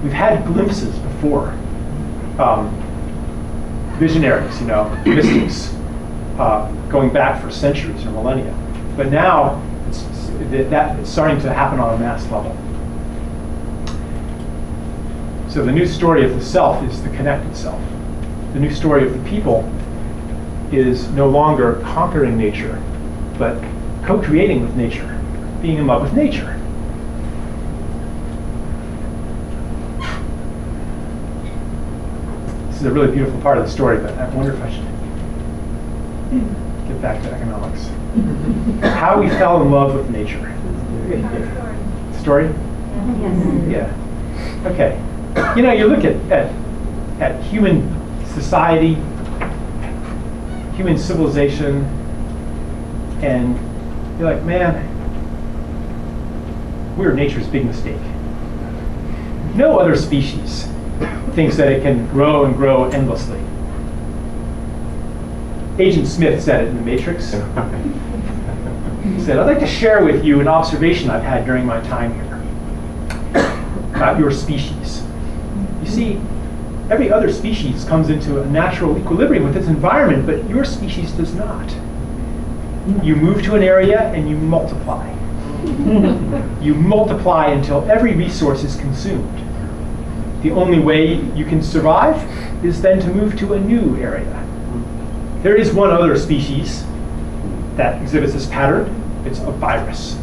We've had glimpses before. Visionaries, mystics, going back for centuries or millennia. But now, it's starting to happen on a mass level. So the new story of the self is the connected self. The new story of the people is no longer conquering nature, but co-creating with nature, being in love with nature. This is a really beautiful part of the story, but I wonder if I should get back to economics. How we fell in love with nature. Story? Yes. Yeah. Okay. You look at human society, human civilization, and you're like, man, we're nature's big mistake. No other species thinks that it can grow and grow endlessly. Agent Smith said it in The Matrix. He said, I'd like to share with you an observation I've had during my time here about your species. You see, every other species comes into a natural equilibrium with its environment, but your species does not. You move to an area and you multiply. You multiply until every resource is consumed. The only way you can survive is then to move to a new area. There is one other species that exhibits this pattern. It's a virus.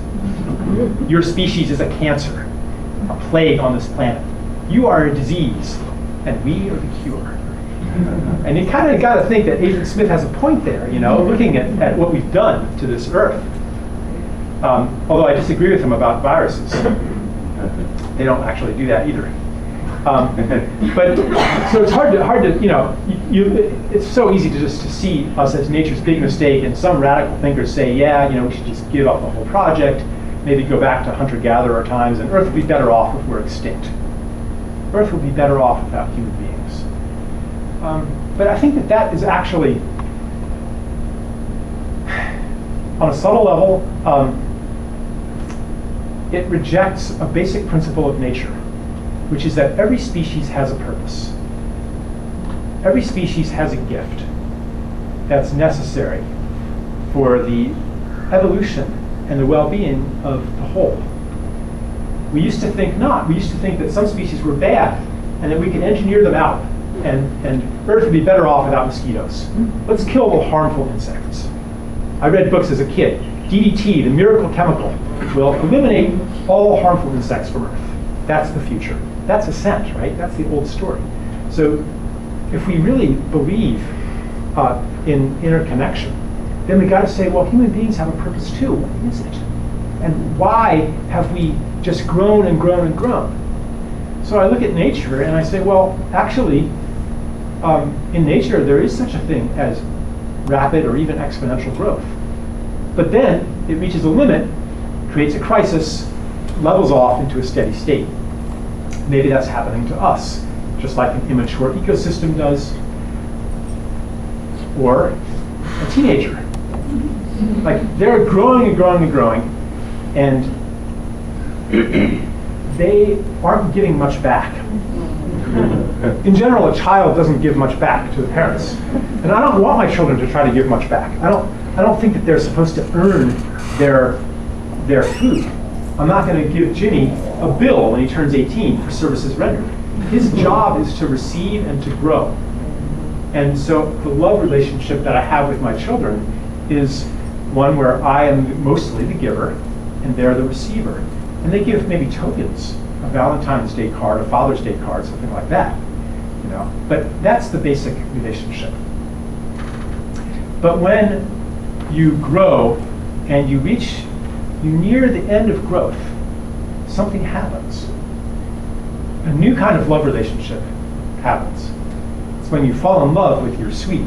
Your species is a cancer, a plague on this planet. You are a disease, and we are the cure. And you kind of got to think that Agent Smith has a point there, looking at what we've done to this Earth. Although I disagree with him about viruses. They don't actually do that either. But so it's hard to it's so easy to see us as nature's big mistake, and some radical thinkers say, we should just give up the whole project, maybe go back to hunter-gatherer times, and Earth would be better off if we're extinct. Earth would be better off without human beings. But I think that is actually, on a subtle level, it rejects a basic principle of nature, which is that every species has a purpose. Every species has a gift that's necessary for the evolution and the well-being of the whole. We used to think not. We used to think that some species were bad and that we could engineer them out, and Earth would be better off without mosquitoes. Let's kill the harmful insects. I read books as a kid. DDT, the miracle chemical, will eliminate all harmful insects from Earth. That's the future. That's Ascent, right? That's the old story. So if we really believe in interconnection, then we got to say, well, human beings have a purpose too. What is it? And why have we just grown and grown and grown? So I look at nature and I say, well, actually, in nature there is such a thing as rapid or even exponential growth. But then it reaches a limit, creates a crisis, levels off into a steady state. Maybe that's happening to us, just like an immature ecosystem does, or a teenager. Like, they're growing and growing and growing, and they aren't giving much back. In general, a child doesn't give much back to the parents. And I don't want my children to try to give much back. I don't think that they're supposed to earn their food. I'm not going to give Jimmy a bill when he turns 18 for services rendered. His job is to receive and to grow. And so the love relationship that I have with my children is one where I am mostly the giver and they're the receiver. And they give maybe tokens, a Valentine's Day card, a Father's Day card, something like that. But that's the basic relationship. But when you grow and you near the end of growth, something happens. A new kind of love relationship happens. It's when you fall in love with your sweet,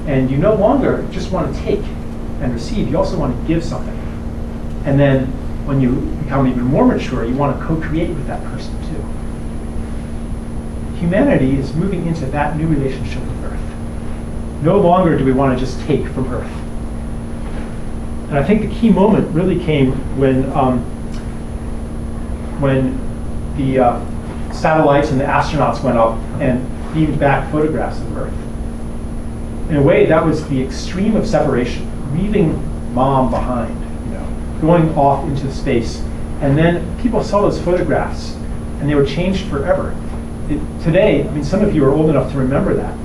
and you no longer just want to take and receive, you also want to give something. And then when you become even more mature, you want to co-create with that person too. Humanity is moving into that new relationship with Earth. No longer do we want to just take from Earth. And I think the key moment really came when the satellites and the astronauts went up and beamed back photographs of Earth. In a way, that was the extreme of separation, leaving mom behind, going off into space. And then people saw those photographs, and they were changed forever. Today, I mean, some of you are old enough to remember that,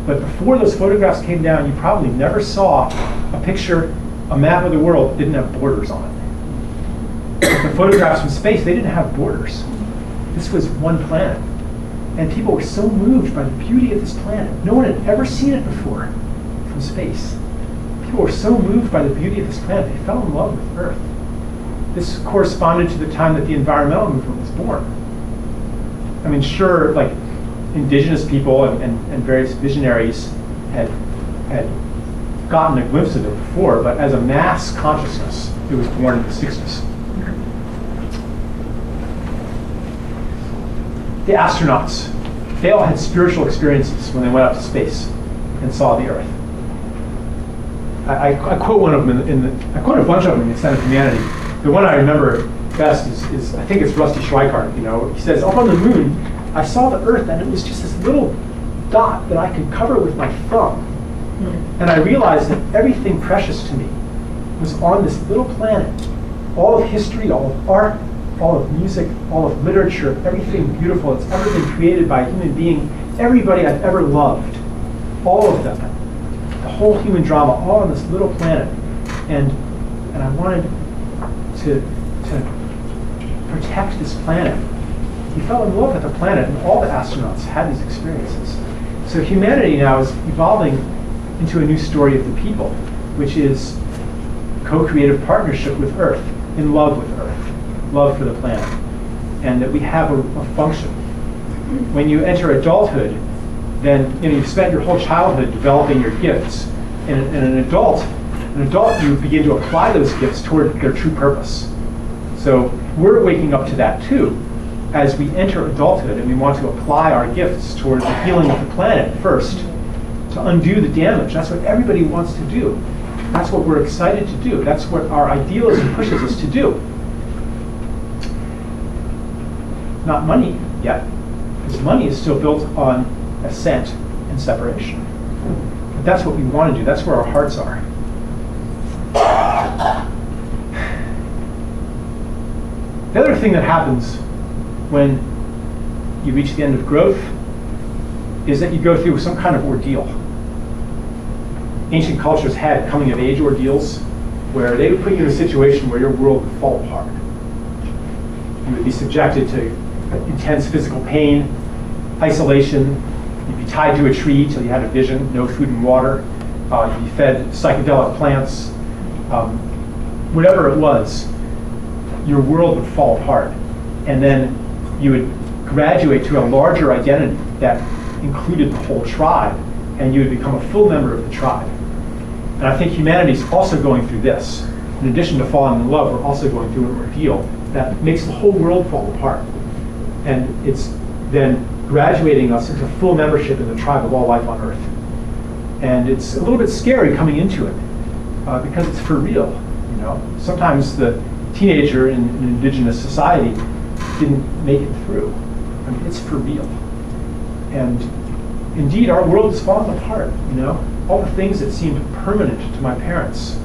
but before those photographs came down, you probably never saw a picture, a map of the world that didn't have borders on it. The photographs from space, they didn't have borders. This was one planet. And people were so moved by the beauty of this planet. No one had ever seen it before from space. People were so moved by the beauty of this planet, they fell in love with Earth. This corresponded to the time that the environmental movement was born. I mean, sure, like indigenous people and various visionaries had gotten a glimpse of it before, but as a mass consciousness, it was born in the 60s. The astronauts, they all had spiritual experiences when they went up to space and saw the Earth. I quote one of them I quote a bunch of them in the Ascent of Humanity. The one I remember best is I think it's Rusty Schweikart. He says, up on the moon, I saw the Earth and it was just this little dot that I could cover with my thumb. And I realized that everything precious to me was on this little planet. All of history, all of art, all of music, all of literature, everything beautiful that's ever been created by a human being, everybody I've ever loved, all of them, the whole human drama, all on this little planet. And I wanted to protect this planet. He fell in love with the planet, and all the astronauts had these experiences. So humanity now is evolving into a new story of the people, which is co-creative partnership with Earth, in love with Earth, love for the planet, and that we have a function. When you enter adulthood, then you've spent your whole childhood developing your gifts. And an adult, you begin to apply those gifts toward their true purpose. So we're waking up to that too, as we enter adulthood, and we want to apply our gifts toward the healing of the planet first, to undo the damage. That's what everybody wants to do. That's what we're excited to do. That's what our idealism pushes us to do. Not money yet, because money is still built on ascent and separation. But that's what we want to do. That's where our hearts are. The other thing that happens when you reach the end of growth is that you go through some kind of ordeal. Ancient cultures had coming-of-age ordeals where they would put you in a situation where your world would fall apart. You would be subjected to intense physical pain, isolation. You'd be tied to a tree till you had a vision, no food and water. You'd be fed psychedelic plants. Whatever it was, your world would fall apart. And then you would graduate to a larger identity that included the whole tribe, and you would become a full member of the tribe. And I think humanity is also going through this. In addition to falling in love, we're also going through an ordeal that makes the whole world fall apart. And it's then graduating us into full membership in the tribe of all life on Earth. And it's a little bit scary coming into it, because it's for real. Sometimes the teenager in an indigenous society didn't make it through. I mean, it's for real. And indeed, our world is falling apart. All the things that seemed permanent to my parents,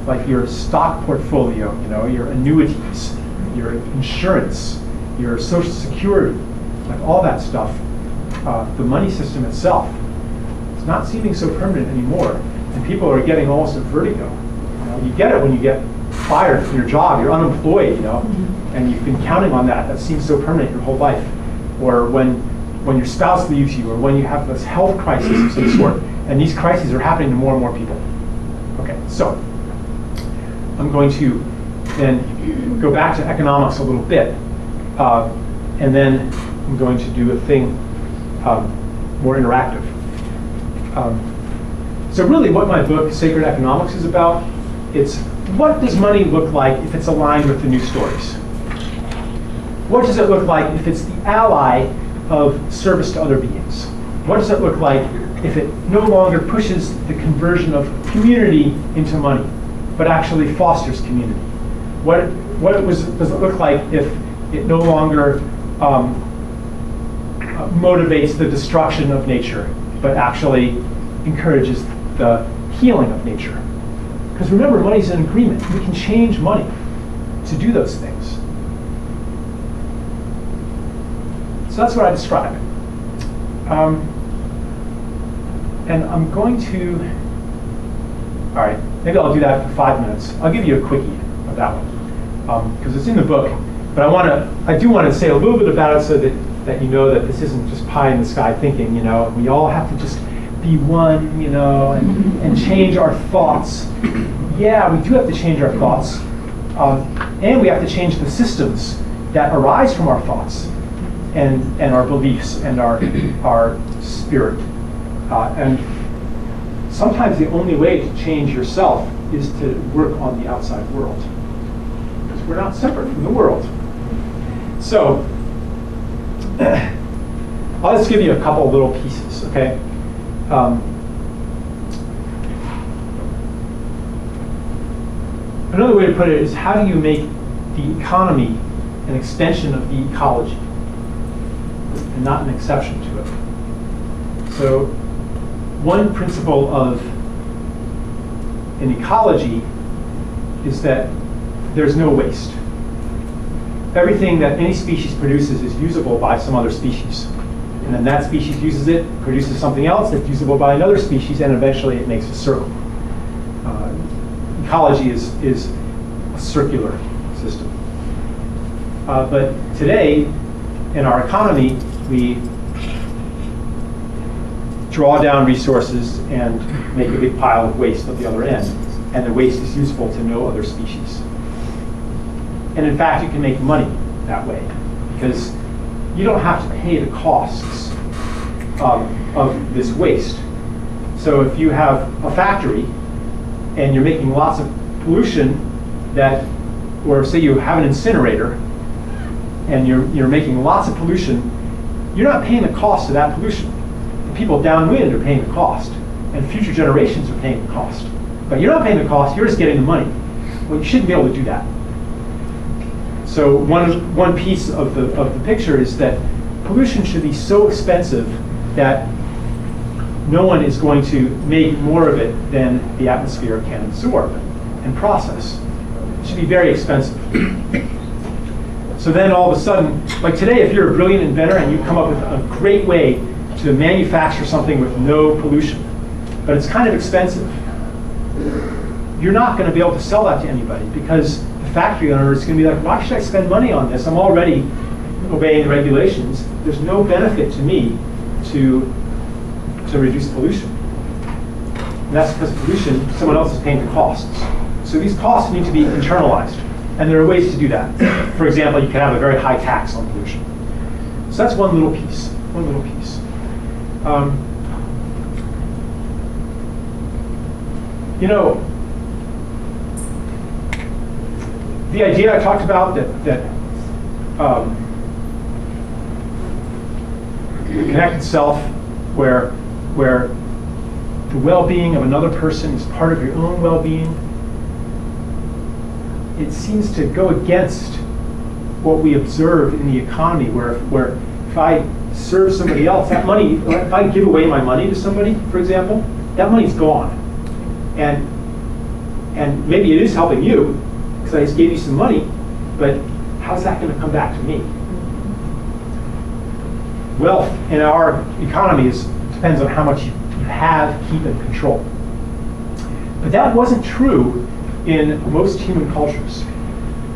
like your stock portfolio, your annuities, your insurance, your social security, like all that stuff, the money system itself, it's not seeming so permanent anymore. And people are getting almost a vertigo. You get it when you get fired from your job, you're unemployed, and you've been counting on that. That seems so permanent your whole life. Or when your spouse leaves you, or when you have this health crisis of some sort. And these crises are happening to more and more people. Okay, so I'm going to then go back to economics a little bit, and then I'm going to do a thing more interactive. So really what my book, Sacred Economics, is about, it's what does money look like if it's aligned with the new stories? What does it look like if it's the ally of service to other beings? What does it look like if it no longer pushes the conversion of community into money, but actually fosters community? Does it look like if it no longer motivates the destruction of nature, but actually encourages the healing of nature? Because remember, money's an agreement. We can change money to do those things. So that's what I describe. And I'm going to, all right, maybe I'll do that for 5 minutes. I'll give you a quickie of that one, because it's in the book. But I do want to say a little bit about it so that you know that this isn't just pie in the sky thinking, we all have to just be one, and change our thoughts. Yeah, we do have to change our thoughts. And we have to change the systems that arise from our thoughts and our beliefs and our spirit. And sometimes the only way to change yourself is to work on the outside world. Because we're not separate from the world. So, I'll just give you a couple little pieces, okay? Another way to put it is, how do you make the economy an extension of the ecology and not an exception to it? So, one principle of an ecology is that there's no waste. Everything that any species produces is usable by some other species. And then that species uses it, produces something else that's usable by another species, and eventually it makes a circle. Ecology is a circular system. But today, in our economy, we draw down resources and make a big pile of waste at the other end. And the waste is useful to no other species. And in fact, you can make money that way, because you don't have to pay the costs of this waste. So if you have a factory and you're making lots of pollution or say you have an incinerator and you're making lots of pollution, you're not paying the cost of that pollution. The people downwind are paying the cost, and future generations are paying the cost. But you're not paying the cost, you're just getting the money. Well, you shouldn't be able to do that. So one piece of the picture is that pollution should be so expensive that no one is going to make more of it than the atmosphere can absorb and process. It should be very expensive. So then all of a sudden, like today, if you're a brilliant inventor and you come up with a great way to manufacture something with no pollution, but it's kind of expensive, you're not going to be able to sell that to anybody, because the factory owner is going to be like, why should I spend money on this? I'm already obeying the regulations. There's no benefit to me to reduce pollution. And that's because pollution, someone else is paying the costs. So these costs need to be internalized. And there are ways to do that. For example, you can have a very high tax on pollution. So that's one little piece. One little piece. The idea I talked about that the connected self, where the well-being of another person is part of your own well-being, it seems to go against what we observe in the economy, where if I serve somebody else, that money, if I give away my money to somebody, for example, that money's gone. And maybe it is helping you, because I just gave you some money, but how's that going to come back to me? Wealth in our economy depends on how much you have, keep, and control. But that wasn't true in most human cultures.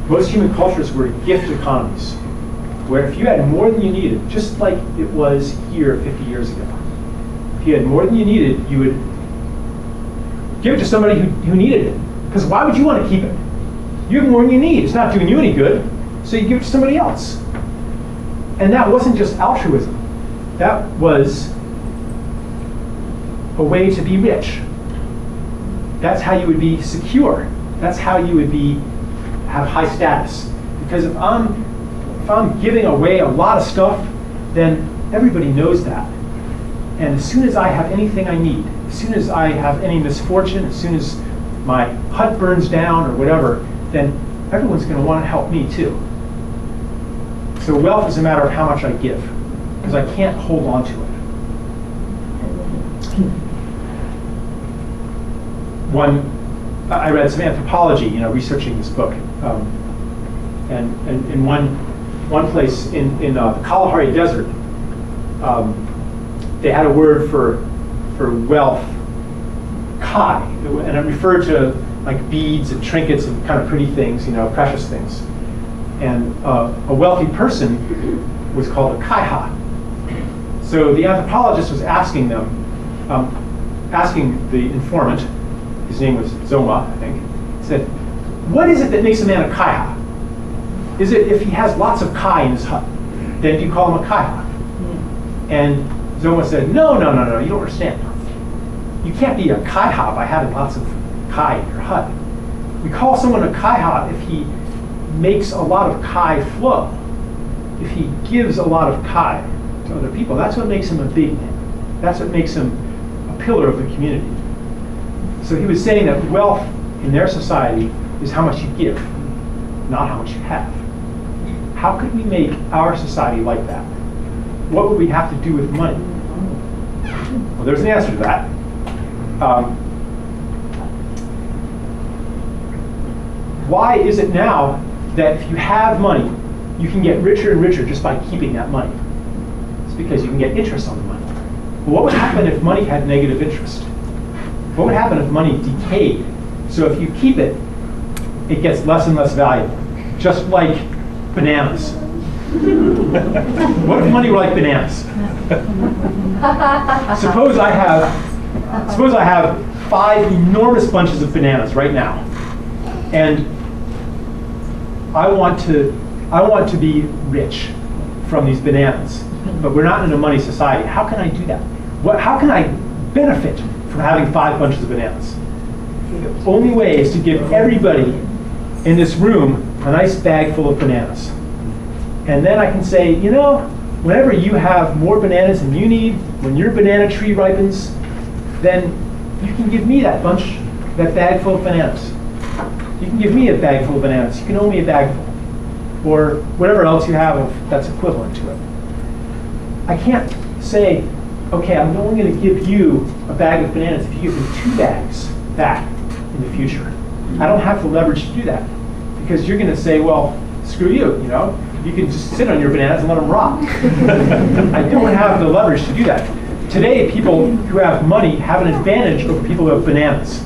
Most human cultures were gift economies, where if you had more than you needed, just like it was here 50 years ago, if you had more than you needed, you would give it to somebody who needed it. Because why would you want to keep it? You have more than you need. It's not doing you any good, so you give it to somebody else. And that wasn't just altruism. That was a way to be rich. That's how you would be secure. That's how you would have high status. Because if I'm giving away a lot of stuff, then everybody knows that. And as soon as I have anything I need, as soon as I have any misfortune, as soon as my hut burns down or whatever, then everyone's going to want to help me too. So wealth is a matter of how much I give, because I can't hold on to it. I read some anthropology, researching this book, and in one place in the Kalahari Desert, they had a word for wealth, kai, and it referred to like beads and trinkets and kind of pretty things, precious things. And a wealthy person was called a kaiha. So the anthropologist was asking the informant, his name was Zoma, I think, said, what is it that makes a man a kaiha? Is it if he has lots of kai in his hut, then do you call him a kaiha? And Zoma said, no, you don't understand. You can't be a kaiha by having lots of kai in your hut. We call someone a kaiha if he makes a lot of kai flow. If he gives a lot of kai to other people, that's what makes him a big man. That's what makes him a pillar of the community. So he was saying that wealth in their society is how much you give, not how much you have. How could we make our society like that? What would we have to do with money? Well, there's an answer to that. Why is it now that if you have money, you can get richer and richer just by keeping that money? It's because you can get interest on the money. Well, what would happen if money had negative interest? What would happen if money decayed? So if you keep it, it gets less and less valuable, just like bananas. What if money were like bananas? Suppose I have 5 enormous bunches of bananas right now, and I want to be rich from these bananas, but we're not in a money society. How can I do that? How can I benefit from having 5 bunches of bananas? The only way is to give everybody in this room a nice bag full of bananas. And then I can say, whenever you have more bananas than you need, when your banana tree ripens, then you can give me that bag full of bananas. You can give me a bag full of bananas. You can owe me a bag full. Or whatever else you have that's equivalent to it. I can't say, okay, I'm only going to give you a bag of bananas if you give me 2 bags back in the future. I don't have the leverage to do that, because you're going to say, well, screw you, you can just sit on your bananas and let them rot. I don't have the leverage to do that. Today, people who have money have an advantage over people who have bananas,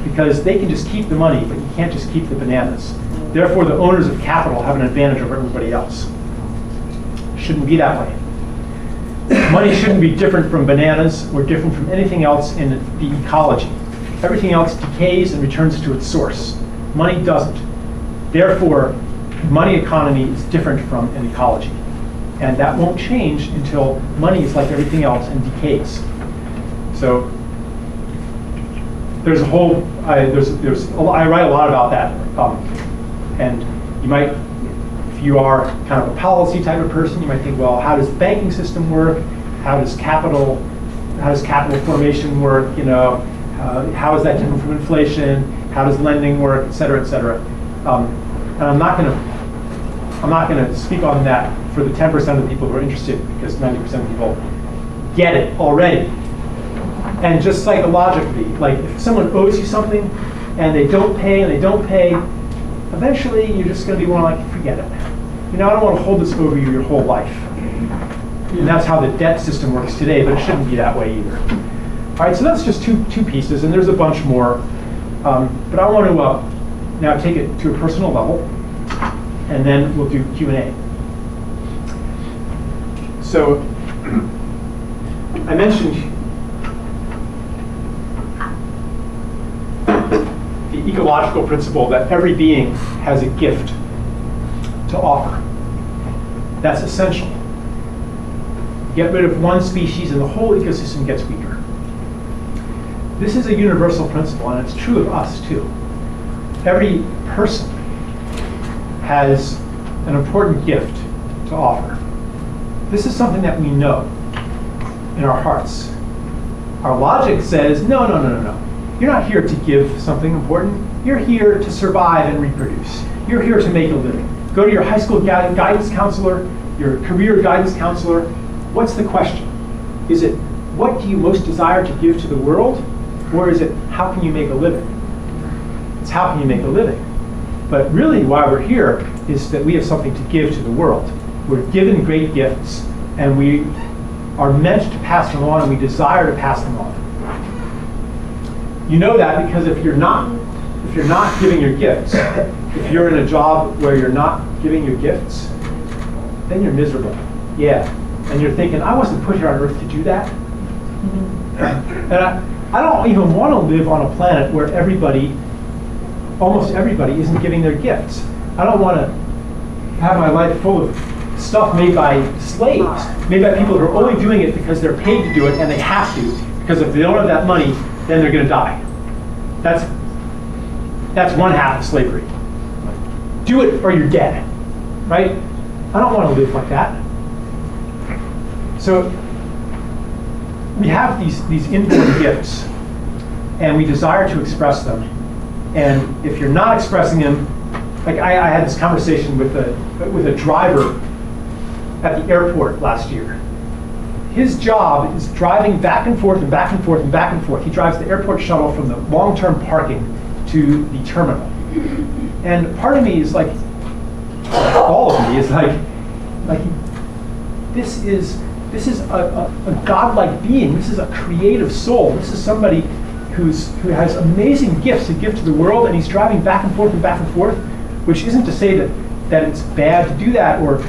because they can just keep the money, but you can't just keep the bananas. Therefore, the owners of capital have an advantage over everybody else. Shouldn't be that way. Money shouldn't be different from bananas or different from anything else in the ecology. Everything else decays and returns to its source. Money doesn't. Therefore, money economy is different from an ecology. And that won't change until money is like everything else and decays. So there's a whole, I write a lot about that. And you might, if you are kind of a policy type of person, you might think, well, how does the banking system work? How does capital formation work? How is that different from inflation? How does lending work, et cetera, et cetera? And I'm not going to speak on that for the 10% of the people who are interested, because 90% of people get it already. And just psychologically, like if someone owes you something and they don't pay, eventually you're just going to be more like, forget it. I don't want to hold this over you your whole life. And that's how the debt system works today, but it shouldn't be that way either. All right, so that's just two pieces, and there's a bunch more. But I want to now take it to a personal level, and then we'll do Q&A. So I mentioned the ecological principle that every being has a gift to offer. That's essential. Get rid of one species and the whole ecosystem gets weaker. This is a universal principle, and it's true of us too. every person has an important gift to offer. This is something that we know in our hearts. Our logic says, no, no, no, no, no. You're not here to give something important. You're here to survive and reproduce. You're here to make a living. Go to your high school guidance counselor, your career guidance counselor. What's the question? Is it, what do you most desire to give to the world? Or is it, how can you make a living? It's how can you make a living? But really why we're here is that we have something to give to the world. We're given great gifts, and we are meant to pass them on, and we desire to pass them on. You know that because if you're not giving your gifts, if you're in a job where you're not giving your gifts, then you're miserable. Yeah. And you're thinking, I wasn't put here on earth to do that. And I don't even want to live on a planet where almost everybody isn't giving their gifts. I don't want to have my life full of stuff made by slaves, made by people who are only doing it because they're paid to do it and they have to, because if they don't have that money, then they're going to die. That's one half of slavery. Do it or you're dead, right? I don't want to live like that. So we have these inborn gifts, and we desire to express them. And if you're not expressing them, like I had this conversation with a driver at the airport last year. His job is driving back and forth and back and forth and back and forth. He drives the airport shuttle from the long-term parking to the terminal. And part of me is like, all of me is like this is a godlike being. This is a creative soul. This is somebody who has amazing gifts to give to the world, and he's driving back and forth and back and forth, which isn't to say that it's bad to do that, or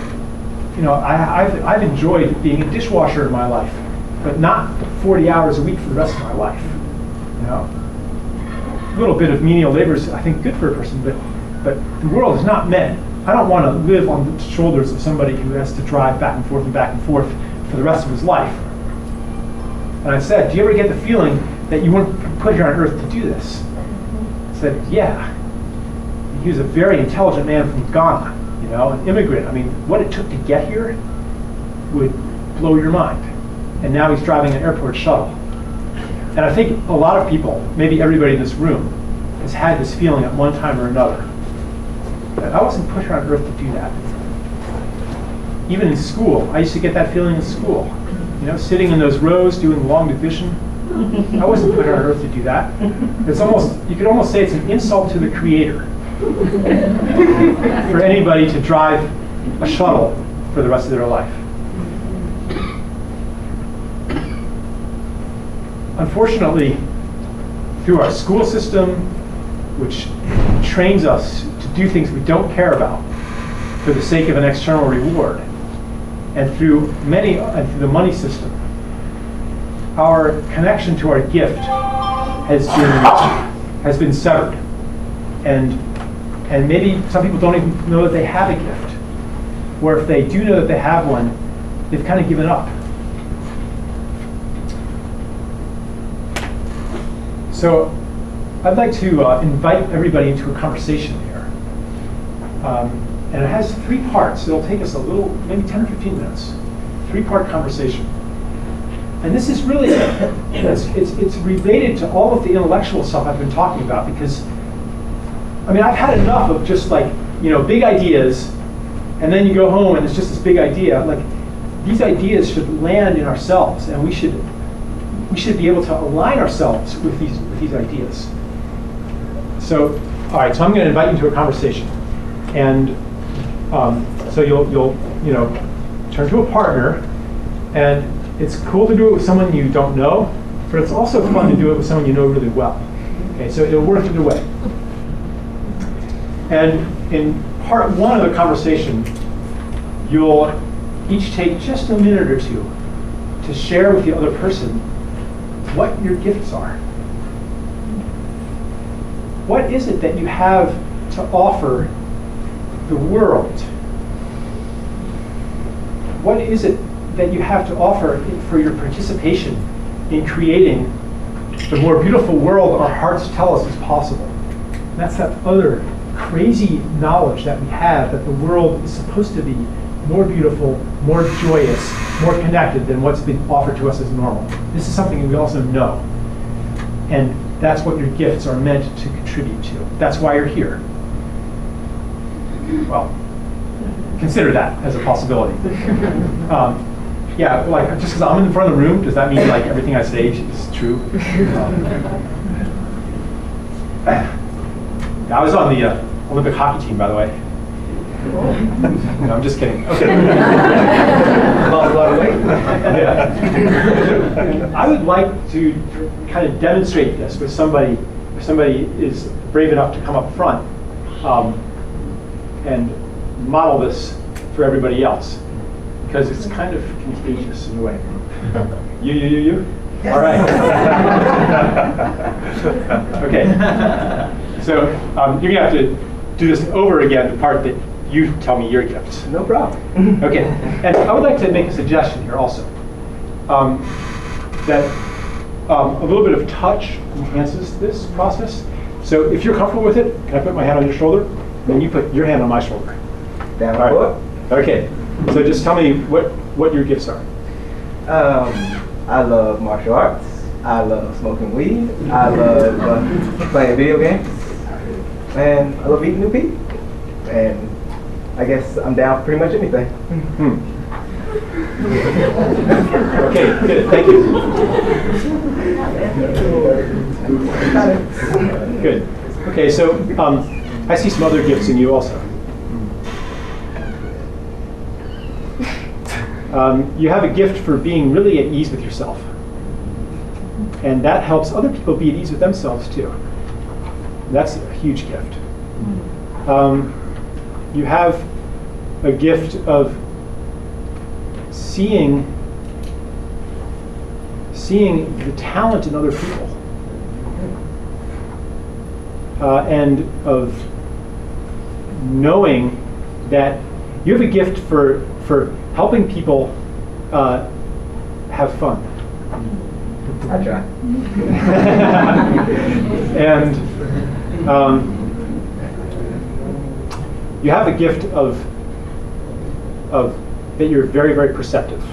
I've enjoyed being a dishwasher in my life, but not 40 hours a week for the rest of my life. A little bit of menial labor is, I think, good for a person, but the world is not meant. I don't want to live on the shoulders of somebody who has to drive back and forth and back and forth for the rest of his life. And I said, do you ever get the feeling that you weren't put here on earth to do this? I said, yeah. He was a very intelligent man from Ghana, an immigrant. I mean, what it took to get here would blow your mind. And now he's driving an airport shuttle. And I think a lot of people, maybe everybody in this room, has had this feeling at one time or another. That I wasn't put here on earth to do that. Even in school, I used to get that feeling in school. Sitting in those rows doing long division. I wasn't put here on earth to do that. You could almost say it's an insult to the Creator for anybody to drive a shuttle for the rest of their life. Unfortunately, through our school system, which trains us to do things we don't care about for the sake of an external reward, and through the money system, our connection to our gift has been severed. And maybe some people don't even know that they have a gift. Or if they do know that they have one, they've kind of given up. So I'd like to invite everybody into a conversation here. And it has 3 parts. It'll take us maybe 10 or 15 minutes. 3-part conversation. And this is really, it's related to all of the intellectual stuff I've been talking about, because I've had enough of just big ideas, and then you go home and it's just this big idea. These ideas should land in ourselves, and we should be able to align ourselves with these ideas. So, all right, so I'm going to invite you to a conversation. And so you'll turn to a partner, and it's cool to do it with someone you don't know, but it's also fun to do it with someone you know really well. Okay, so it'll work either way. And in part 1 of the conversation, you'll each take just a minute or 2 to share with the other person what your gifts are. What is it that you have to offer the world? What is it that you have to offer for your participation in creating the more beautiful world our hearts tell us is possible? That's that other crazy knowledge that we have that the world is supposed to be more beautiful, more joyous, more connected than what's been offered to us as normal. This is something we also know. And that's what your gifts are meant to contribute to. That's why you're here. Well, consider that as a possibility. Yeah, like just because I'm in the front of the room, does that mean like everything I say is true? I was on the Olympic hockey team, by the way. No, I'm just kidding. Okay. Yeah. I would like to kind of demonstrate this with somebody. If somebody is brave enough to come up front and model this for everybody else, because it's kind of contagious in a way. You? Yes. All right. Okay. So you're gonna have to do this over again, the part that you tell me your gifts. No problem. Okay. And I would like to make a suggestion here also. That a little bit of touch enhances this process. So if you're comfortable with it, can I put my hand on your shoulder? Then you put your hand on my shoulder. Down All right. Okay. So just tell me what your gifts are. I love martial arts. I love smoking weed. I love playing video games. And I love meeting new people. And I guess I'm down for pretty much anything. Okay, good. Thank you. Good. Okay, so I see some other gifts in you also. You have a gift for being really at ease with yourself. And that helps other people be at ease with themselves too. That's a huge gift. You have a gift of seeing the talent in other people. And of knowing that you have a gift for helping people have fun. I try. And you have a gift of that you're very, very perceptive.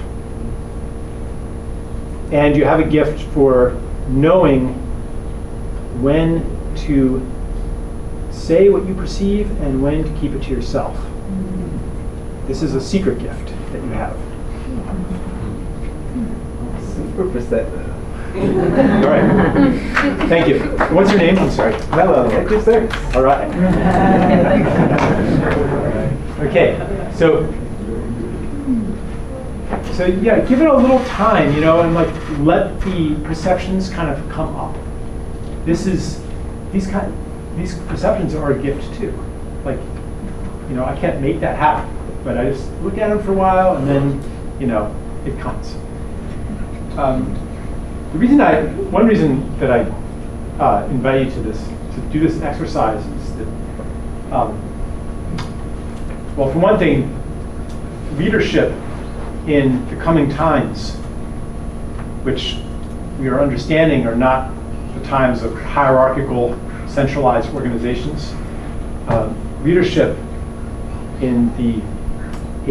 And you have a gift for knowing when to say what you perceive and when to keep it to yourself. This is a secret gift that you have. Super perceptive. All right. Thank you. What's your name? I'm sorry. Mellow. At your service. All right. Okay. So yeah, give it a little time, and like let the perceptions kind of come up. These perceptions are a gift too. Like, I can't make that happen, but I just look at them for a while and then, it comes. One reason that I invite you to do this exercise is that, well, for one thing, leadership in the coming times, which we are understanding are not the times of hierarchical, centralized organizations. Leadership in the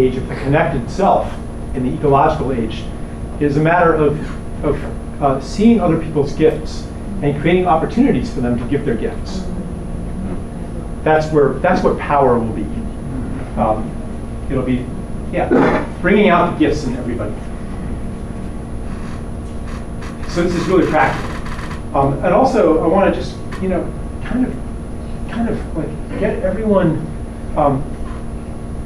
age of the connected self, in the ecological age, is a matter of seeing other people's gifts and creating opportunities for them to give their gifts. That's what power will be. It'll be, bringing out the gifts in everybody. So this is really practical. And also, I want to just, kind of like get everyone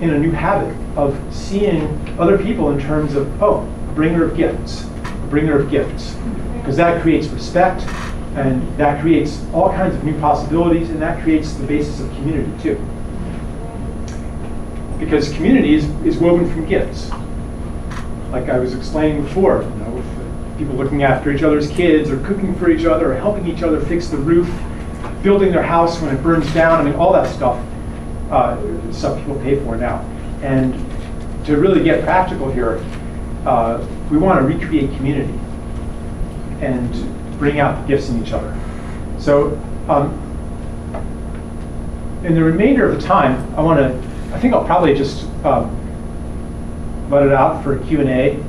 in a new habit of seeing other people in terms of, a bringer of gifts, because that creates respect, and that creates all kinds of new possibilities, and that creates the basis of community too. Because community is woven from gifts. Like I was explaining before, with people looking after each other's kids, or cooking for each other, or helping each other fix the roof, building their house when it burns down. All that stuff people pay for now. And to really get practical here, we want to recreate community and bring out the gifts in each other. So in the remainder of the time, I think I'll probably just let it out for Q&A,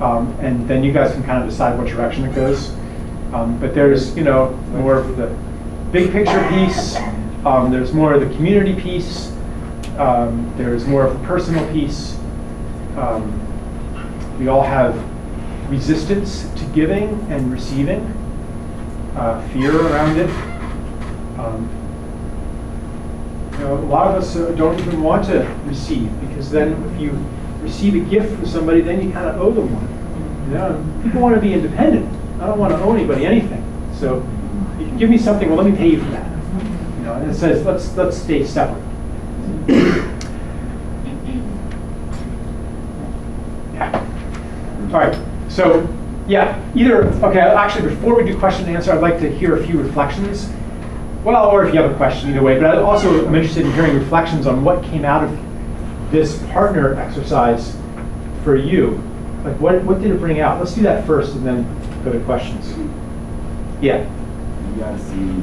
and then you guys can kind of decide what direction it goes. But there's, more of the big picture piece. There's more of the community piece. There's more of the personal piece. We all have resistance to giving and receiving, fear around it. A lot of us don't even want to receive, because then if you receive a gift from somebody, then you kind of owe them one. People want to be independent. I don't want to owe anybody anything. So you give me something, well, let me pay you for that. And it says let's stay separate. Yeah. All right. So yeah, actually, before we do question and answer, I'd like to hear a few reflections. Well, or if you have a question, either way. But I also am interested in hearing reflections on what came out of this partner exercise for you. Like, what did it bring out? Let's do that first, and then go to questions. Yeah. You gotta see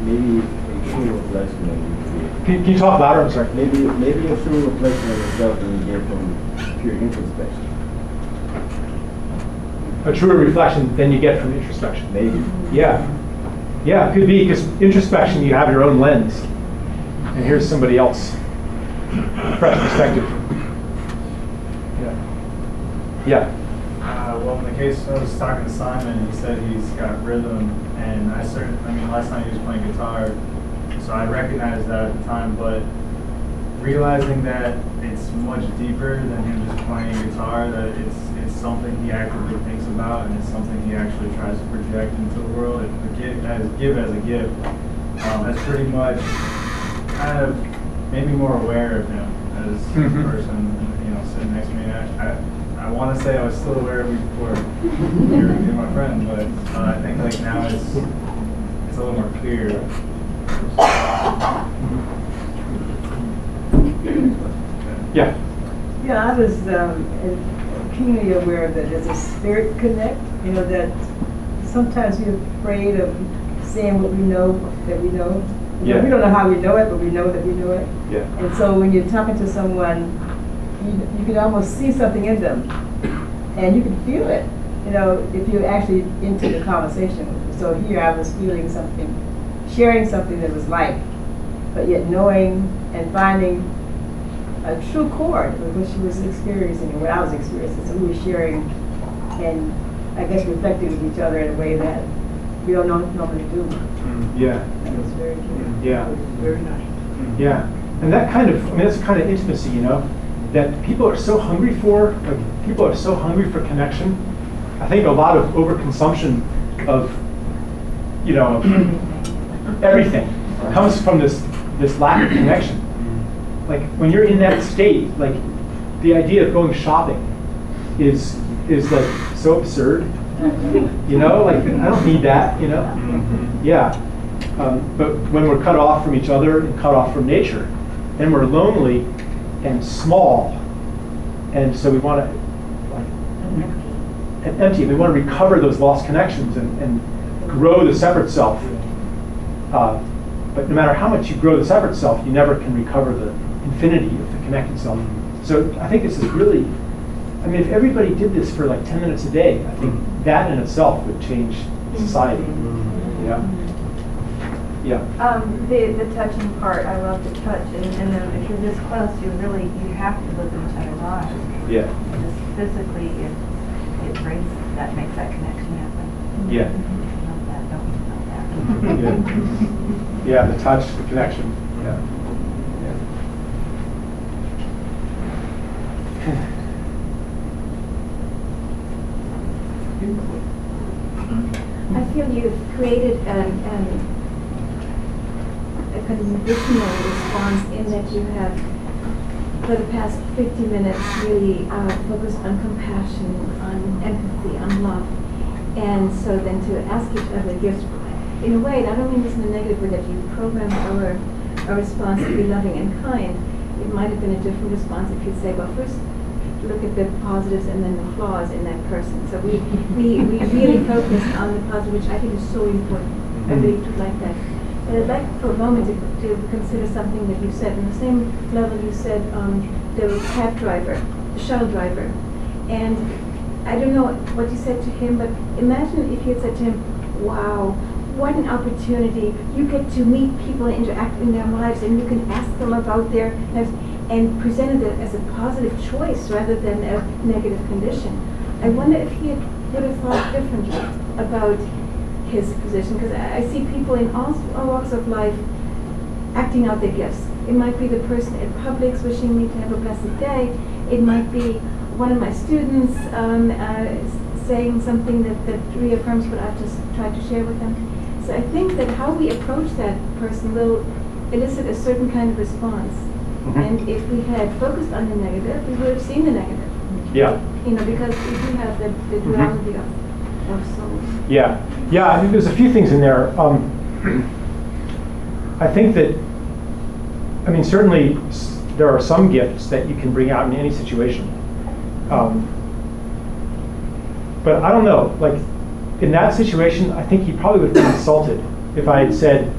maybe a true reflection of you. Can you talk louder? I'm sorry. Maybe a true reflection of yourself than you get from pure introspection. A truer reflection than you get from introspection. Maybe. Yeah. Yeah, it could be, because introspection, you have your own lens. And here's somebody else. Fresh perspective. Yeah. Yeah. Well, in the case I was talking to Simon, he said he's got rhythm, and last time he was playing guitar, so I recognized that at the time, but realizing that it's much deeper than him just playing guitar, that it's something he actively thinks about, and it's something he actually tries to project into the world. Give as a gift. That's pretty much kind of made me more aware of him as a person, sitting next to me. I want to say I was still aware of you before you were my friend, but I think like now it's a little more clear. Yeah. Yeah, I was keenly aware that there's a spirit connect, that sometimes we're afraid of saying what we know that we know. Yeah. We don't know how we know it, but we know that we know it. Yeah. And so when you're talking to someone, you can almost see something in them, and you can feel it, if you're actually into the conversation. So here I was feeling something, sharing something that was light, but yet knowing and finding a true chord with what she was experiencing and what I was experiencing. So we were sharing and I guess reflecting with each other in a way that we don't normally do. Yeah. That was very good. Yeah. It was very nice. Yeah. And that kind of, that's kind of intimacy, that people are so hungry for. Like, people are so hungry for connection. I think a lot of overconsumption of, everything comes from this lack of connection. Like, when you're in that state, like, the idea of going shopping is like so absurd. Like, I don't need that, Yeah. But when we're cut off from each other and cut off from nature, then we're lonely and small. And so we want to, and empty. We want to recover those lost connections and grow the separate self. But no matter how much you grow the separate self, you never can recover the infinity of the connected self. So I think this is really, if everybody did this for like 10 minutes a day, I think that in itself would change society. Yeah. Yeah. The touching part, I love the touch, and if you're this close, you have to look in each other's eyes. Yeah. Just physically, it brings that, makes that connection happen. Yeah. Don't you know that? Yeah, the touch, the connection. Yeah. I feel you've created a conditional response in that you have, for the past 50 minutes, really focused on compassion, on empathy, on love. And so then to ask each other gifts, in a way, and I don't mean this in a negative way, that you programmed our response to be loving and kind. It might have been a different response if you'd say, well, first look at the positives and then the flaws in that person. So we really focused on the positive, which I think is so important. I really would like that And I'd like for a moment to consider something that you said. On the same level you said the cab driver, the shuttle driver. And I don't know what you said to him, but imagine if you had said to him, wow, what an opportunity. You get to meet people and interact in their lives, and you can ask them about their lives, and presented it as a positive choice rather than a negative condition. I wonder if he would have thought differently about his position, because I see people in all walks of life acting out their gifts. It might be the person at Publix wishing me to have a blessed day. It might be one of my students saying something that reaffirms what I've just tried to share with them. So I think that how we approach that person will elicit a certain kind of response. Mm-hmm. And if we had focused on the negative, we would have seen the negative. Yeah. You know, because we do have the duality of souls. Yeah. Yeah, I think there's a few things in there. I think that, I mean, certainly there are some gifts that you can bring out in any situation. But I don't know, like in that situation, I think he probably would have been insulted if I had said,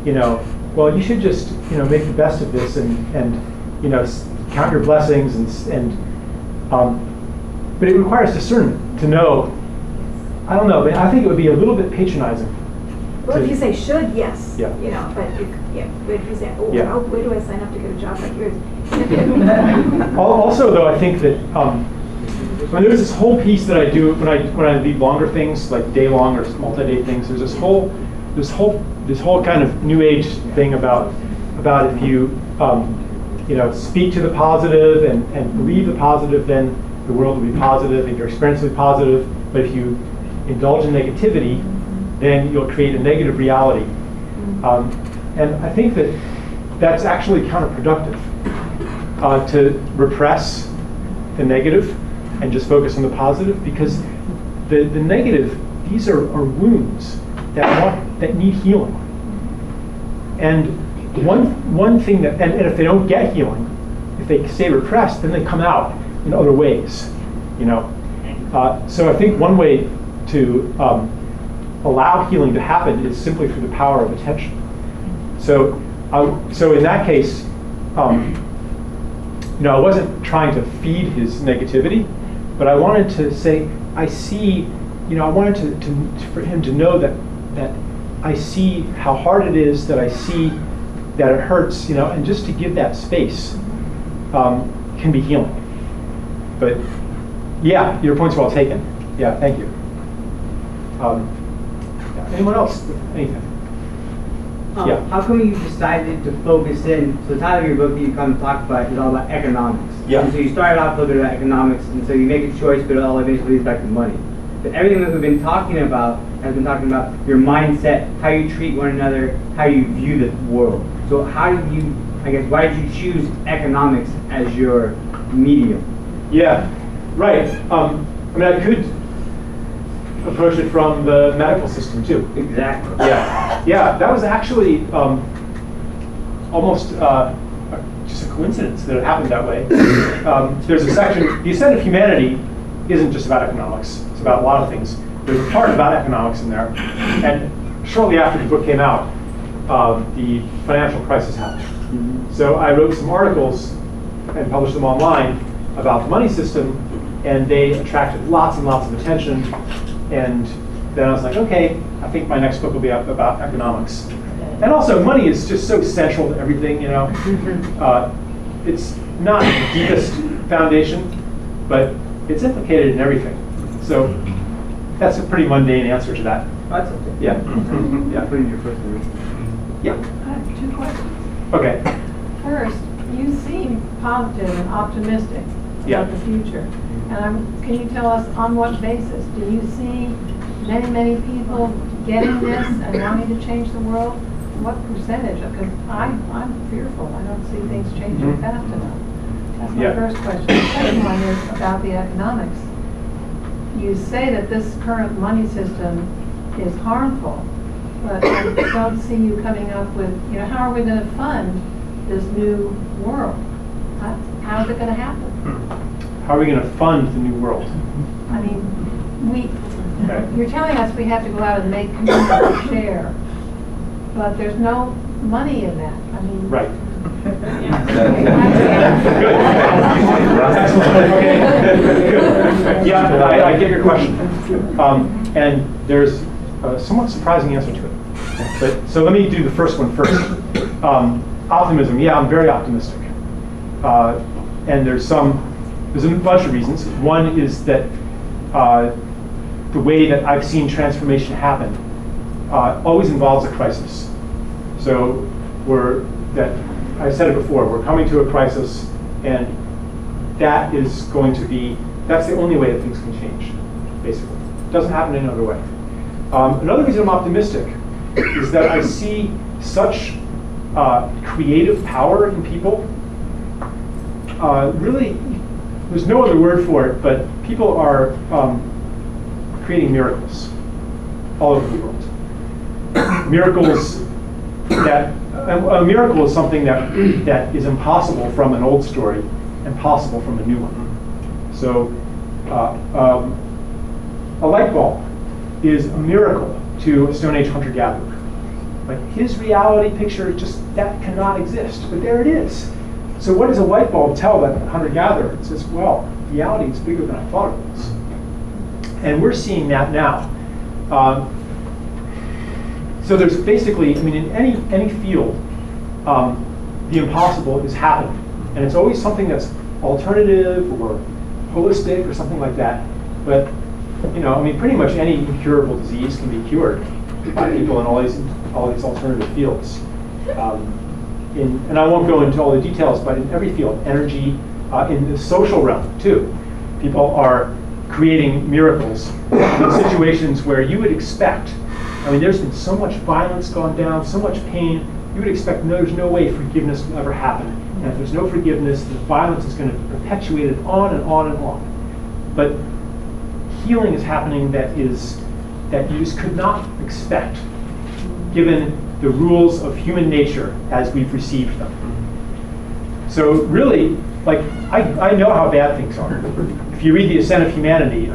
you know, well, you should just, you know, make the best of this and you know, count your blessings but it requires discernment to know. I don't know, but I think it would be a little bit patronizing. Well, if you say should, yes. Yeah. You know, but if you say, oh, Yeah. where do I sign up to get a job like yours? Also, though, I think that when there's this whole piece that I do when I lead longer things, like day-long or multi-day things, there's this whole kind of new age thing about if you you know, speak to the positive and believe the positive, then the world will be positive and your experience will be positive. But if you indulge in negativity, then you'll create a negative reality. And I think that that's actually counterproductive, to repress the negative and just focus on the positive, because the negative, these are wounds that need healing. And one thing that, and if they don't get healing, if they stay repressed, then they come out in other ways, you know. So I think one way to allow healing to happen is simply through the power of attention. So in that case, you know, I wasn't trying to feed his negativity, but I wanted to say, I see, you know, I wanted for him to know that I see how hard it is, that I see that it hurts, you know, and just to give that space can be healing. But yeah, your point's well taken. Yeah, thank you. Anyone else? Anything? Yeah. How come you decided to focus in? So the title of your book that you come to talk about is all about economics. Yeah. And so you started off a little bit about economics, and so you make a choice, but it all eventually leads back to money. But everything that we've been talking about has been talking about your mindset, how you treat one another, how you view the world. So how did you, I guess, why did you choose economics as your medium? Yeah, right. I mean, I could approach it from the medical system too. Exactly. Yeah. That was actually almost just a coincidence that it happened that way. There's a section. The Ascent of Humanity isn't just about economics. It's about a lot of things. There's a part about economics in there, and shortly after the book came out, the financial crisis happened. Mm-hmm. So I wrote some articles and published them online about the money system, and they attracted lots and lots of attention. And then I was like, okay, I think my next book will be about economics. And also, money is just so central to everything, you know. It's not the deepest foundation, but it's implicated in everything. So that's a pretty mundane answer to that. That's okay. Yeah. Yeah. Put in your first word. Yeah. I have two questions. Okay. First, you seem positive and optimistic Yeah. about the future. And can you tell us on what basis? Do you see many people getting this and wanting to change the world? What percentage? Because I'm fearful. I don't see things changing fast enough. That's my Yeah. first question. The second one is about the economics. You say that this current money system is harmful, but I don't see you coming up with, you know, how are we going to fund this new world? How's it going to happen? How are we going to fund the new world? I mean, you're telling us we have to go out and make communities share. but there's no money in that. I mean. Right. Okay. Yeah, I get your question. And there's a somewhat surprising answer to it. But so let me do the first one first. Optimism. Yeah, I'm very optimistic. And there's a bunch of reasons. One is that the way that I've seen transformation happen always involves a crisis. So I said it before, we're coming to a crisis, and that's the only way that things can change, basically. It doesn't happen any other way. Another reason I'm optimistic is that I see such creative power in people. Really, there's no other word for it, but people are creating miracles all over the world. Miracles that a miracle is something that is impossible from an old story and possible from a new one. So a light bulb is a miracle to a Stone Age hunter-gatherer. Like his reality picture, that cannot exist, but there it is. So what does a light bulb tell that hunter-gatherer? It says, well, reality is bigger than I thought it was. And we're seeing that now. So there's basically, in any field, the impossible is happening. And it's always something that's alternative or holistic or something like that. But, pretty much any incurable disease can be cured by people in all these alternative fields. And I won't go into all the details, but in every field, energy, in the social realm too, people are creating miracles in situations where you would expect, there's been so much violence gone down, so much pain, you would expect there's no way forgiveness will ever happen. And if there's no forgiveness, the violence is going to perpetuate it on and on and on. But healing is happening that you just could not expect, given the rules of human nature as we've received them. So really, I know how bad things are. If you read the Ascent of Humanity,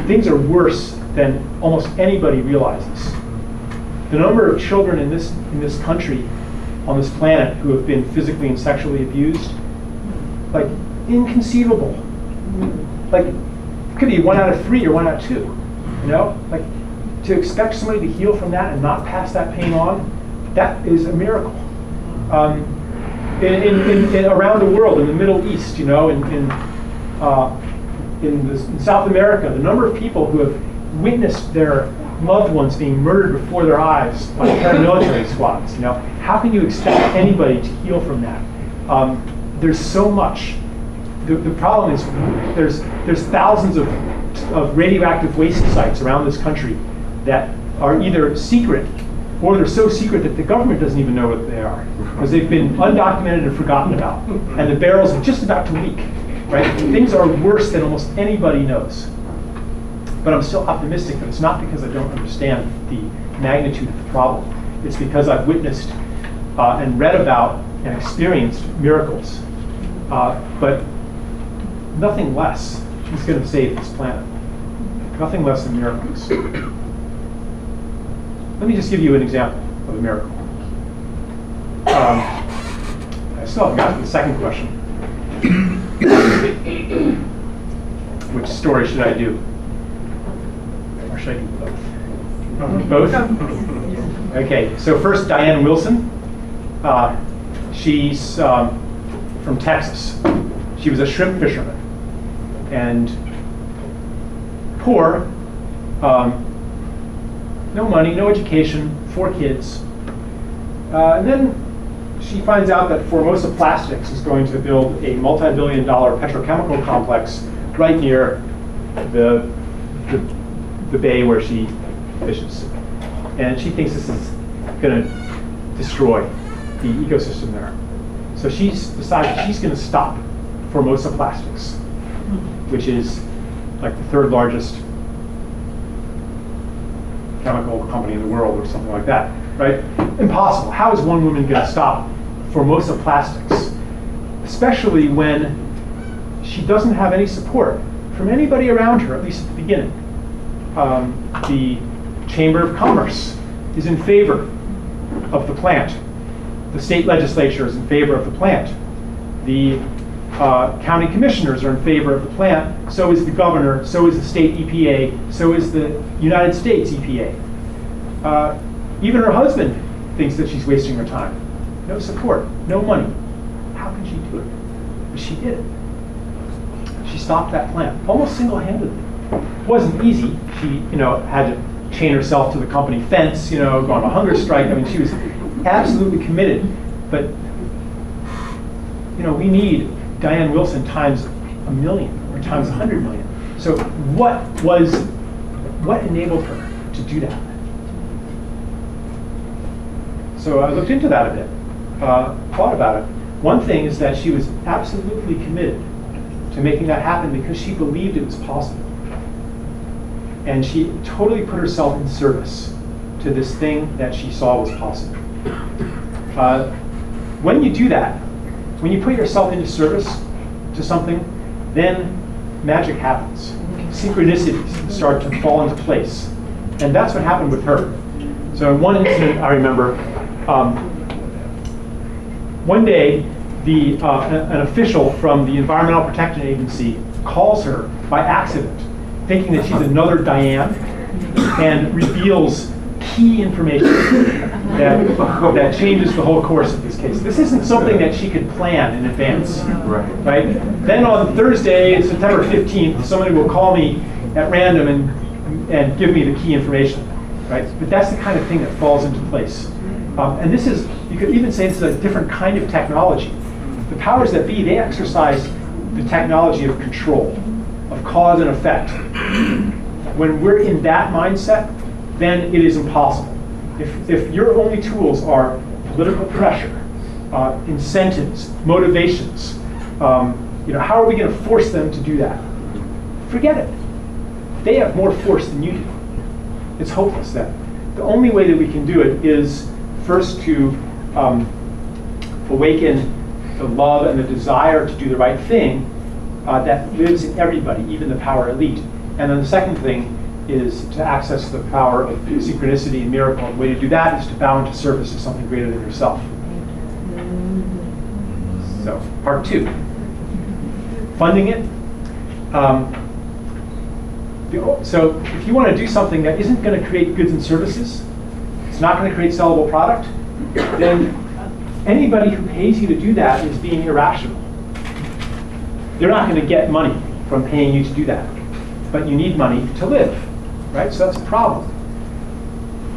things are worse than almost anybody realizes. The number of children in this country, on this planet, who have been physically and sexually abused, inconceivable. It could be 1 out of 3 or 1 out of 2. To expect somebody to heal from that and not pass that pain on, that is a miracle. In around the world, in the Middle East, in South America, the number of people who have witnessed their loved ones being murdered before their eyes by paramilitary squads. How can you expect anybody to heal from that? There's so much. The problem is there's thousands of radioactive waste sites around this country that are either secret or they're so secret that the government doesn't even know what they are because they've been undocumented and forgotten about, and the barrels are just about to leak. Right? Things are worse than almost anybody knows. But I'm still optimistic, but it's not because I don't understand the magnitude of the problem. It's because I've witnessed and read about and experienced miracles. But nothing less is going to save this planet. Nothing less than miracles. Let me just give you an example of a miracle. I still haven't gotten to the second question. Which story should I do? Or should I do both? Both? Okay, so first Diane Wilson. She's from Texas. She was a shrimp fisherman. And poor, no money, no education, 4 kids. And then she finds out that Formosa Plastics is going to build a multi-billion-dollar petrochemical complex right near the bay where she fishes. And she thinks this is going to destroy the ecosystem there. So she's decided she's going to stop Formosa Plastics, which is like the 3rd largest chemical company in the world or something like that, right? Impossible. How is one woman going to stop Formosa Plastics? Especially when she doesn't have any support from anybody around her, at least at the beginning. The Chamber of Commerce is in favor of the plant. The state legislature is in favor of the plant. The county commissioners are in favor of the plant. So is the governor. So is the state EPA. So is the United States EPA. Even her husband thinks that she's wasting her time. No support, no money. How can she do it? But she did it. She stopped that plant almost single-handedly. It wasn't easy. She, had to chain herself to the company fence, go on a hunger strike. I mean, she was absolutely committed. But, we need Diane Wilson times 1 million or times 100 million. So what enabled her to do that? So I looked into that a bit, thought about it. One thing is that she was absolutely committed to making that happen because she believed it was possible. And she totally put herself in service to this thing that she saw was possible. When you do that, when you put yourself into service to something, then magic happens. Synchronicities start to fall into place. And that's what happened with her. So in one incident I remember, one day an official from the Environmental Protection Agency calls her by accident, thinking that she's another Diane, and reveals key information that changes the whole course of this case. This isn't something that she could plan in advance, right? Then on Thursday, September 15th, somebody will call me at random and give me the key information, right? But that's the kind of thing that falls into place. And this is, you could even say this is a different kind of technology. The powers that be, they exercise the technology of control, of cause and effect. When we're in that mindset, then it is impossible. If your only tools are political pressure, incentives, motivations, how are we going to force them to do that? Forget it. They have more force than you do. It's hopeless then. The only way that we can do it is first to awaken the love and the desire to do the right thing that lives in everybody, even the power elite. And then the second thing is to access the power of synchronicity and miracle. The way to do that is to bow into service to something greater than yourself. So, part 2. Funding it. So if you want to do something that isn't going to create goods and services, it's not going to create sellable product, then anybody who pays you to do that is being irrational. They're not going to get money from paying you to do that. But you need money to live, right? So that's a problem.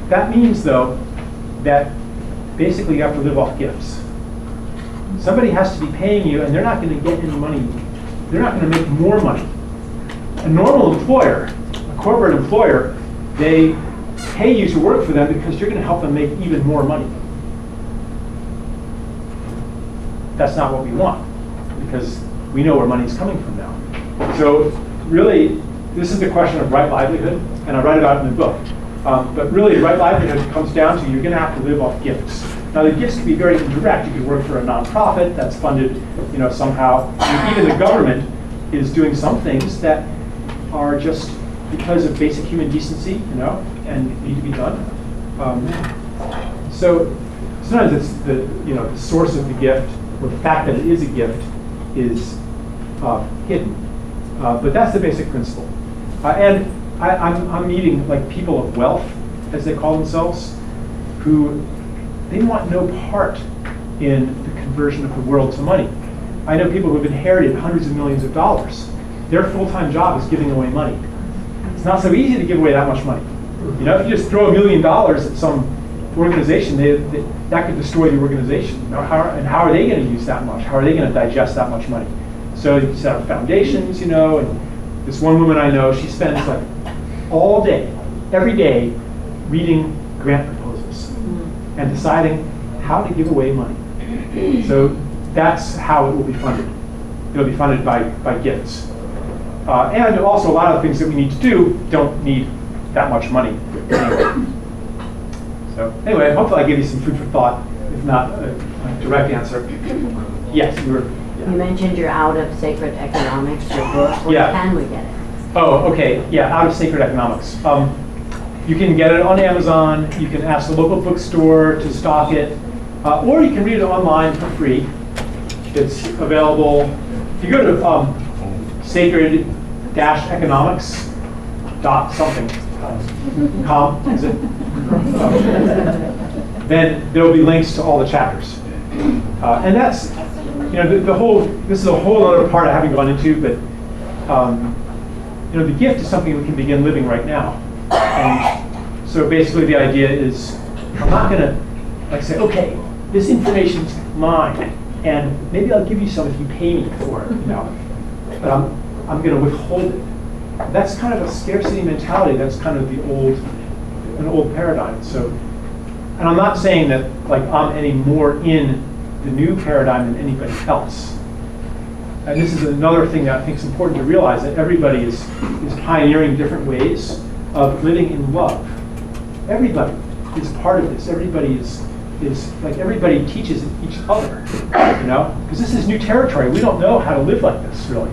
That means, though, that basically you have to live off gifts. Somebody has to be paying you, and they're not going to get any money. They're not going to make more money. A normal employer, a corporate employer, they pay you to work for them because you're going to help them make even more money. That's not what we want, because we know where money is coming from now. So really, this is the question of right livelihood, and I write about it in the book. But really, right livelihood comes down to you're going to have to live off gifts. Now, the gifts can be very indirect. You could work for a nonprofit that's funded, somehow. And even the government is doing some things that are just because of basic human decency, and need to be done. So sometimes it's the source of the gift, or the fact that it is a gift, is hidden. But that's the basic principle. And I'm meeting like people of wealth, as they call themselves, who they want no part in the conversion of the world to money. I know people who have inherited hundreds of millions of dollars. Their full-time job is giving away money. It's not so easy to give away that much money. If you just throw $1 million at some organization, that could destroy the organization. How are they going to use that much? How are they going to digest that much money? So you set up foundations, and this one woman I know, she spends like all day, every day, reading grant proposals and deciding how to give away money. So that's how it will be funded. It'll be funded by gifts. And also a lot of the things that we need to do don't need that much money anyway. So anyway, hopefully I gave you some food for thought, if not a direct answer. Yes, you were. Yeah. You mentioned you're out of Sacred Economics, your book. Where can we get it? Oh, okay. Yeah, out of Sacred Economics. You can get it on Amazon. You can ask the local bookstore to stock it, or you can read it online for free. It's available. If you go to sacred-economics.something.com, is it? Then there will be links to all the chapters. And that's, the whole, this is a whole other part I haven't gone into, but the gift is something we can begin living right now. And so basically the idea is, I'm not going to say, okay, this information's mine, and maybe I'll give you some if you pay me for it, but I'm going to withhold it. That's kind of a scarcity mentality. That's kind of an old paradigm. So, and I'm not saying that I'm any more in the new paradigm than anybody else. And this is another thing that I think is important to realize, that everybody is pioneering different ways of living in love. Everybody is part of this. Everybody is everybody teaches each other, because this is new territory. We don't know how to live like this, really.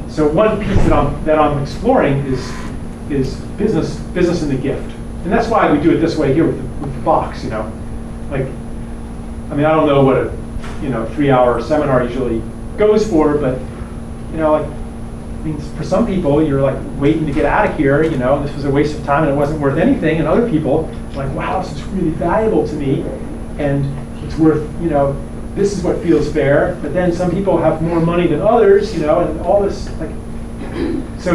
So one piece that I'm exploring is business in the gift, and that's why we do it this way here with the box. I don't know what a 3-hour seminar usually goes for, but for some people you're waiting to get out of here. This was a waste of time and it wasn't worth anything, and other people wow, this is really valuable to me, and it's worth this is what feels fair. But then some people have more money than others, and all this so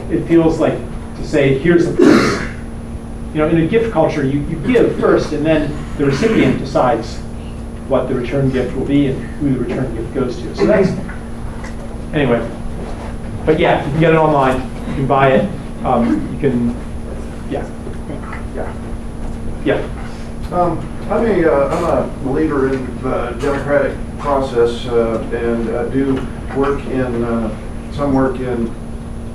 it feels like to say, here's the price. In a gift culture, you give first, and then the recipient decides what the return gift will be and who the return gift goes to. So that's, anyway. But yeah, you can get it online. You can buy it. You can, yeah. I'm a believer in the democratic process and do some work in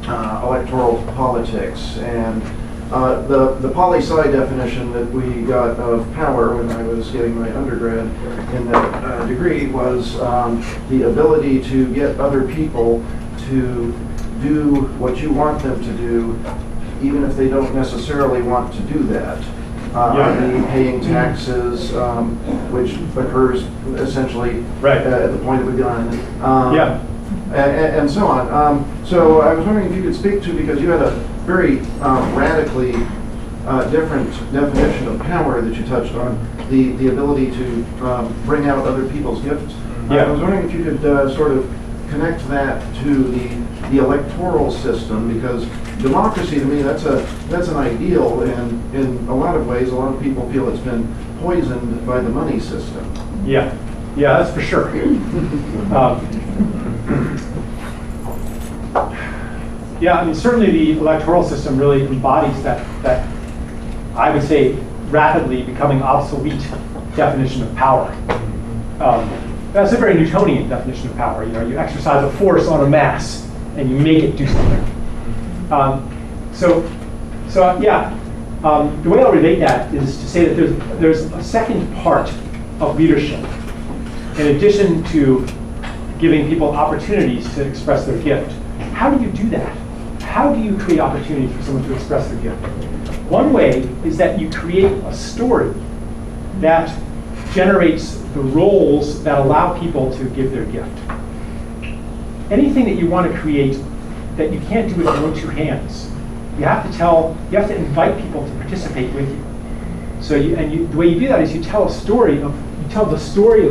electoral politics. And the poli-sci definition that we got of power when I was getting my undergrad in that degree was the ability to get other people to do what you want them to do, even if they don't necessarily want to do that. Paying taxes, which occurs essentially at the point of a gun. And so on. So I was wondering if you could speak to, because you had a very radically different definition of power that you touched on, the ability to bring out other people's gifts. I was wondering if you could sort of connect that to the electoral system, because democracy to me, that's an ideal, and in a lot of ways, a lot of people feel it's been poisoned by the money system. Yeah, that's for sure. Certainly the electoral system really embodies that I would say rapidly becoming obsolete definition of power. That's a very Newtonian definition of power. You exercise a force on a mass and you make it do something. The way I'll relate that is to say that there's a second part of leadership. In addition to giving people opportunities to express their gift, how do you do that? How do you create opportunities for someone to express their gift? One way is that you create a story that generates the roles that allow people to give their gift. Anything that you want to create that you can't do with your own two hands, you have to invite people to participate with you. So the way you do that is you tell the story of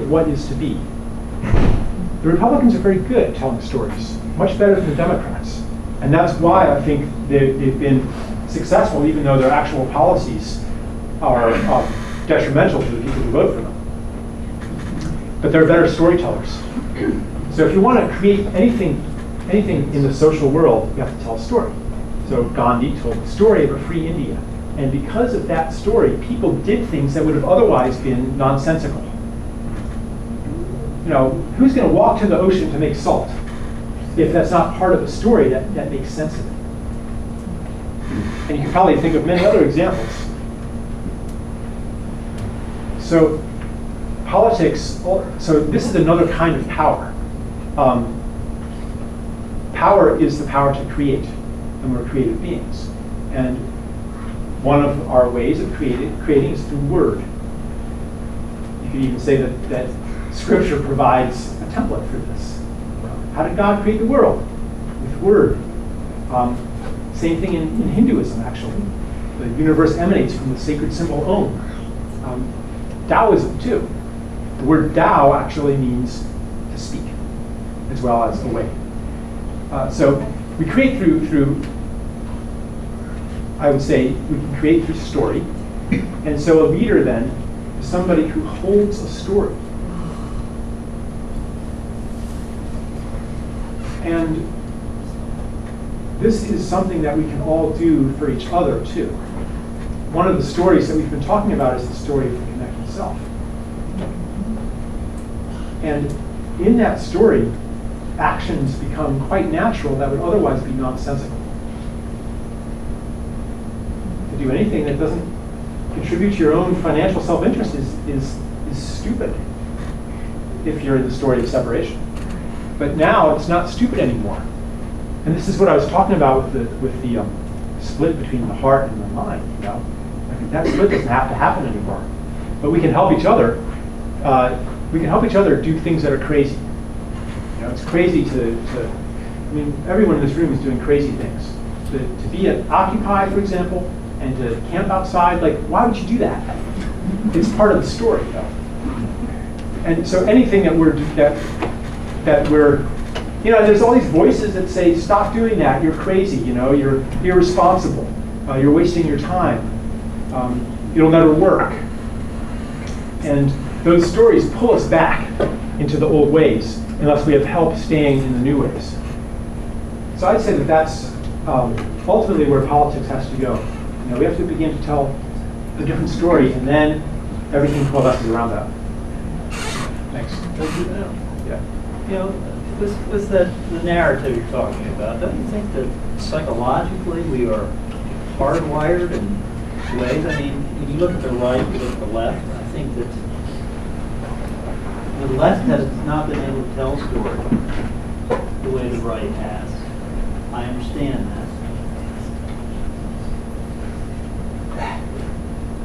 what is to be. The Republicans are very good at telling stories, much better than the Democrats. And that's why I think they've been successful, even though their actual policies are detrimental to the people who vote for them. But they're better storytellers. So if you want to create anything in the social world, you have to tell a story. So Gandhi told the story of a free India. And because of that story, people did things that would have otherwise been nonsensical. Who's going to walk to the ocean to make salt if that's not part of a story that makes sense of it? And you can probably think of many other examples. So politics, so this is another kind of power. Power is the power to create, and we're creative beings. And one of our ways of creating is through word. You could even say that Scripture provides a template for this. How did God create the world? With word. Same thing in Hinduism, actually. The universe emanates from the sacred symbol Om. Taoism, too. The word Tao actually means to speak, as well as a way. So we create through, I would say, we can create through story. And so a leader then is somebody who holds a story. And this is something that we can all do for each other, too. One of the stories that we've been talking about is the story of the connected self. And in that story, actions become quite natural that would otherwise be nonsensical. To do anything that doesn't contribute to your own financial self-interest is stupid if you're in the story of separation. But now it's not stupid anymore. And this is what I was talking about with the split between the heart and the mind. You know, like that split doesn't have to happen anymore. But we can help each other. We can help each other do things that are crazy. You know, it's crazy to I mean, everyone in this room is doing crazy things. To be at Occupy, for example, and to camp outside, like, why would you do that? It's part of the story, though. And so anything that we're, you know, there's all these voices that say, stop doing that, you're crazy, you know, you're irresponsible, you're wasting your time, it'll never work. And those stories pull us back into the old ways unless we have help staying in the new ways. So I'd say that that's ultimately where politics has to go. You know, we have to begin to tell a different story, and then everything coalesces around that. Thanks. Yeah. You know, with the narrative you're talking about, don't you think that psychologically we are hardwired in ways? I mean, if you look at the right, you look at the left, I think that the left has not been able to tell a story the way the right has. I understand that.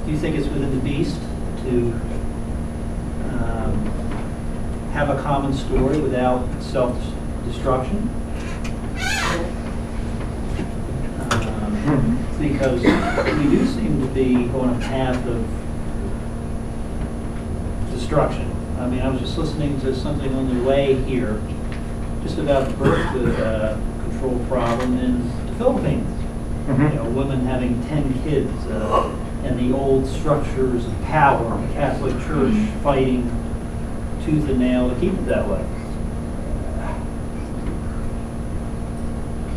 Do you think it's within the beast to have a common story without self-destruction? Because we do seem to be on a path of destruction. I mean, I was just listening to something on the way here, just about the birth control problem in the Philippines. Mm-hmm. You know, women having 10 kids, and the old structures of power, the Catholic Church fighting tooth and nail to keep it that way.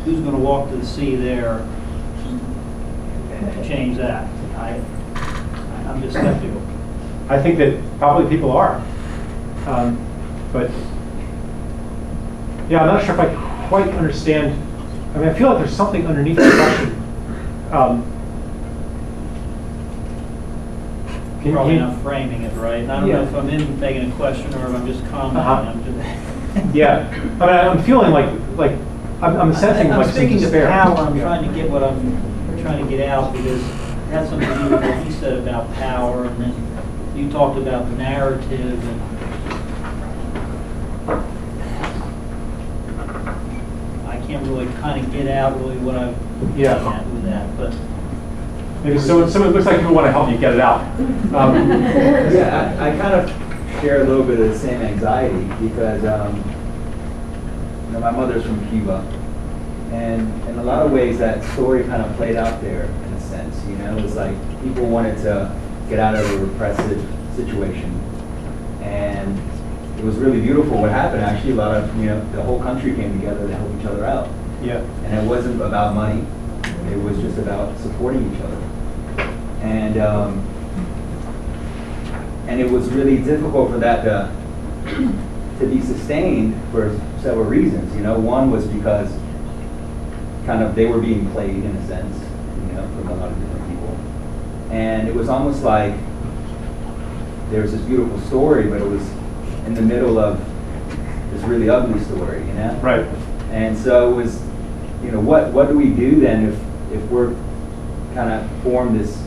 Who's going to walk to the sea there and change that? I'm just skeptical. I think that probably people are. But yeah, I'm not sure if I quite understand. I mean, I feel like there's something underneath the question. Probably not framing it right. And I don't know if I'm making a question or if I'm just commenting. I'm just yeah, I mean, I'm feeling like I'm sensing I'm like some speaking to despair. power. I'm trying to get what I'm trying to get out, because it has something to do with what he said about power, and then you talked about the narrative, and I can't really kind of get out really what I'm getting at with that, but. Maybe so it looks like people want to help you get it out. Yeah, I kind of share a little bit of the same anxiety because you know, my mother's from Cuba, and in a lot of ways that story kind of played out there in a sense. You know, it was like people wanted to get out of a repressive situation, and it was really beautiful what happened. Actually, a lot of, you know, the whole country came together to help each other out. Yeah. And it wasn't about money; it was just about supporting each other. And it was really difficult for that to be sustained for several reasons. You know, one was because kind of they were being played in a sense, you know, from a lot of different people. And it was almost like there was this beautiful story, but it was in the middle of this really ugly story, you know? Right. And so it was, you know, what do we do then if we're kind of form this,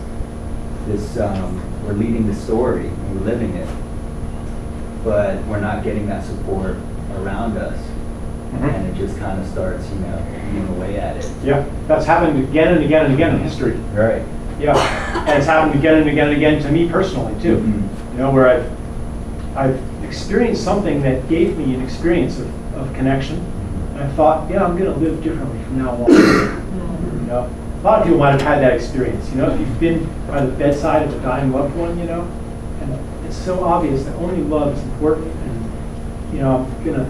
we're leading the story, and we're living it, but we're not getting that support around us. And it just kind of starts, eating away at it. Yeah, that's happened again and again and again in history. Right. Yeah, and it's happened again and again and again to me personally too. Where I've experienced something that gave me an experience of connection, and I thought, yeah, I'm going to live differently from now on. A lot of people might have had that experience. If you've been by the bedside of a dying loved one, and it's so obvious that only love is important, and I'm going to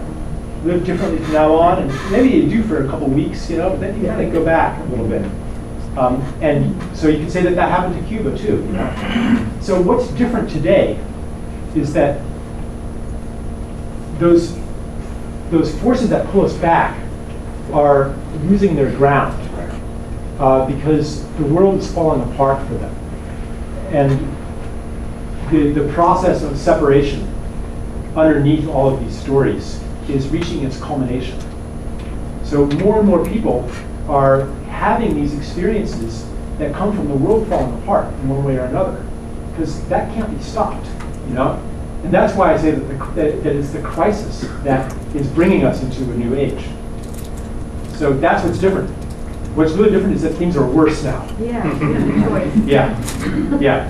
live differently from now on, and maybe you do for a couple weeks, but then you kind of go back a little bit. And so you can say that happened to Cuba too. So what's different today is that those forces that pull us back are losing their ground because the world is falling apart for them, and the process of separation underneath all of these stories is reaching its culmination. So more and more people are having these experiences that come from the world falling apart in one way or another, because that can't be stopped, And that's why I say that it's the crisis that is bringing us into a new age. So that's what's different. What's really different is that things are worse now. Yeah. Yeah.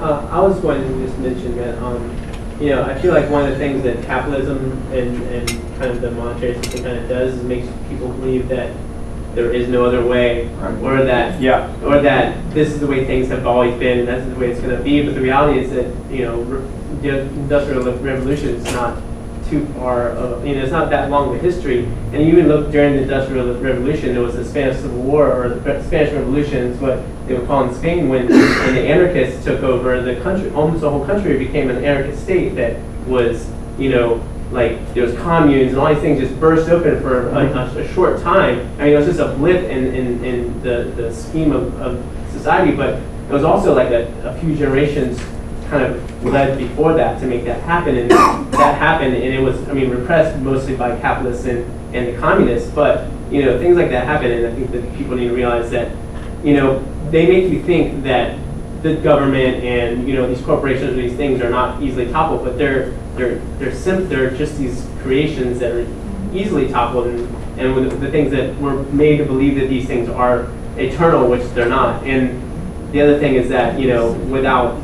I was going to just mention that, I feel like one of the things that capitalism and kind of the monetary system kind of does is makes people believe that there is no other way, or that this is the way things have always been, and that's the way it's going to be. But the reality is that the Industrial Revolution is not too far. It's not that long of a history. And you even look during the Industrial Revolution, there was the Spanish Civil War, or the Spanish Revolution is what they were calling Spain, when the anarchists took over the country. Almost the whole country became an anarchist state that was, like there was communes and all these things just burst open for a short time. It was just a blip in the scheme of society, but it was also like a few generations kind of led before that to make that happen, and that happened, and it was, repressed mostly by capitalists and the communists, but, things like that happen, and I think that people need to realize that, they make you think that the government and, these corporations or these things are not easily toppled, but they're just these creations that are easily toppled, and with the things that were made to believe that these things are eternal, which they're not. And the other thing is that, without,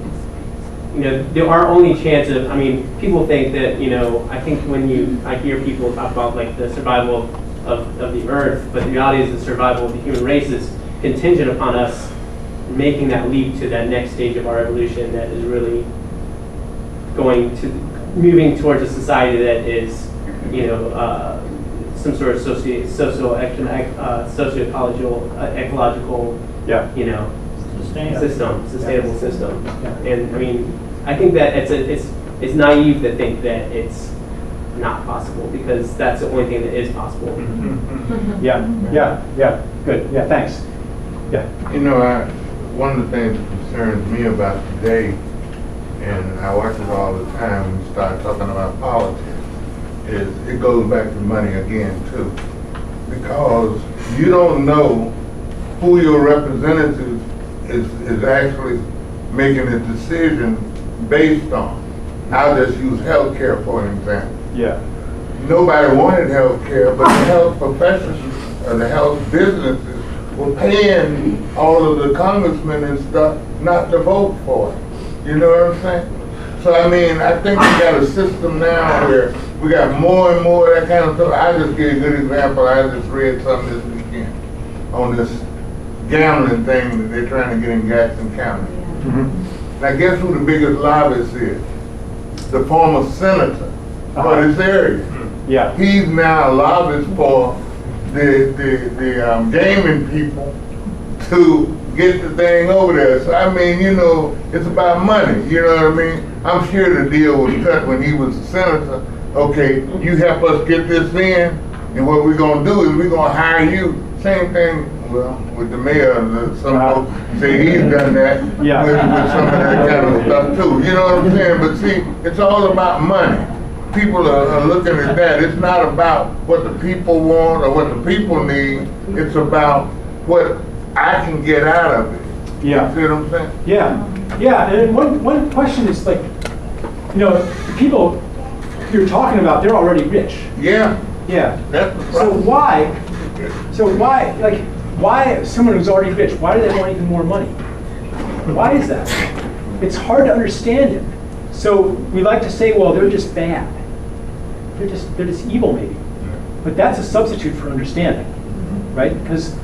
our only chance of, people think that, I think when I hear people talk about like the survival of the earth, but the reality is the survival of the human race is contingent upon us making that leap to that next stage of our evolution that is really moving towards a society that is, some sort of socio-ecological, ecological, sustainable system. And I think that it's naive to think that it's not possible, because that's the only thing that is possible. Yeah. Good. Yeah. Thanks. Yeah. One of the things that concerns me about today, and I watch it all the time when you start talking about politics, is it goes back to money again too. Because you don't know who your representative is actually making a decision based on. I'll just use healthcare for an example. Yeah. Nobody wanted healthcare, but the health professionals or the health businesses were paying all of the congressmen and stuff not to vote for it. You know what I'm saying? So I think we got a system now where we got more and more of that kind of stuff. I just gave a good example. I just read something this weekend on this gambling thing that they're trying to get in Jackson County. Now guess who the biggest lobbyist is? The former senator for this area. Yeah. He's now a lobbyist for the gaming people to get the thing over there. So it's about money. You know what I mean? I'm sure the deal was cut when he was a senator. Okay, you help us get this in, and what we're gonna do is we're gonna hire you. Same thing, with the mayor. Some folks say he's done that with some of that kind of stuff too. You know what I'm saying? But see, it's all about money. People are looking at that. It's not about what the people want or what the people need. It's about what I can get out of it. Yeah. You see what I'm saying? Yeah, and one question is like, the people you're talking about, they're already rich. Yeah. Yeah. That's the So problem. why someone who's already rich, why do they want even more money? Why is that? It's hard to understand it. So we like to say, well, they're just bad. They're just evil maybe. But that's a substitute for understanding, right? Because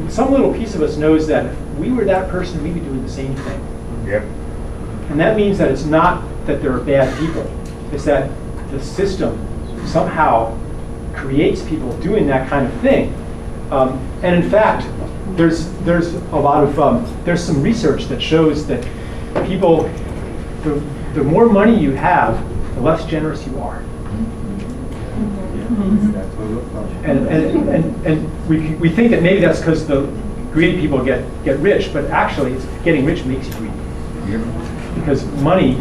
some little piece of us knows that if we were that person, we'd be doing the same thing. Yep. And that means that it's not that there are bad people. It's that the system somehow creates people doing that kind of thing. And in fact, there's a lot of there's some research that shows that people, the more money you have, the less generous you are. And we think that maybe that's because the greedy people get rich, but actually, it's getting rich makes you greedy. Because money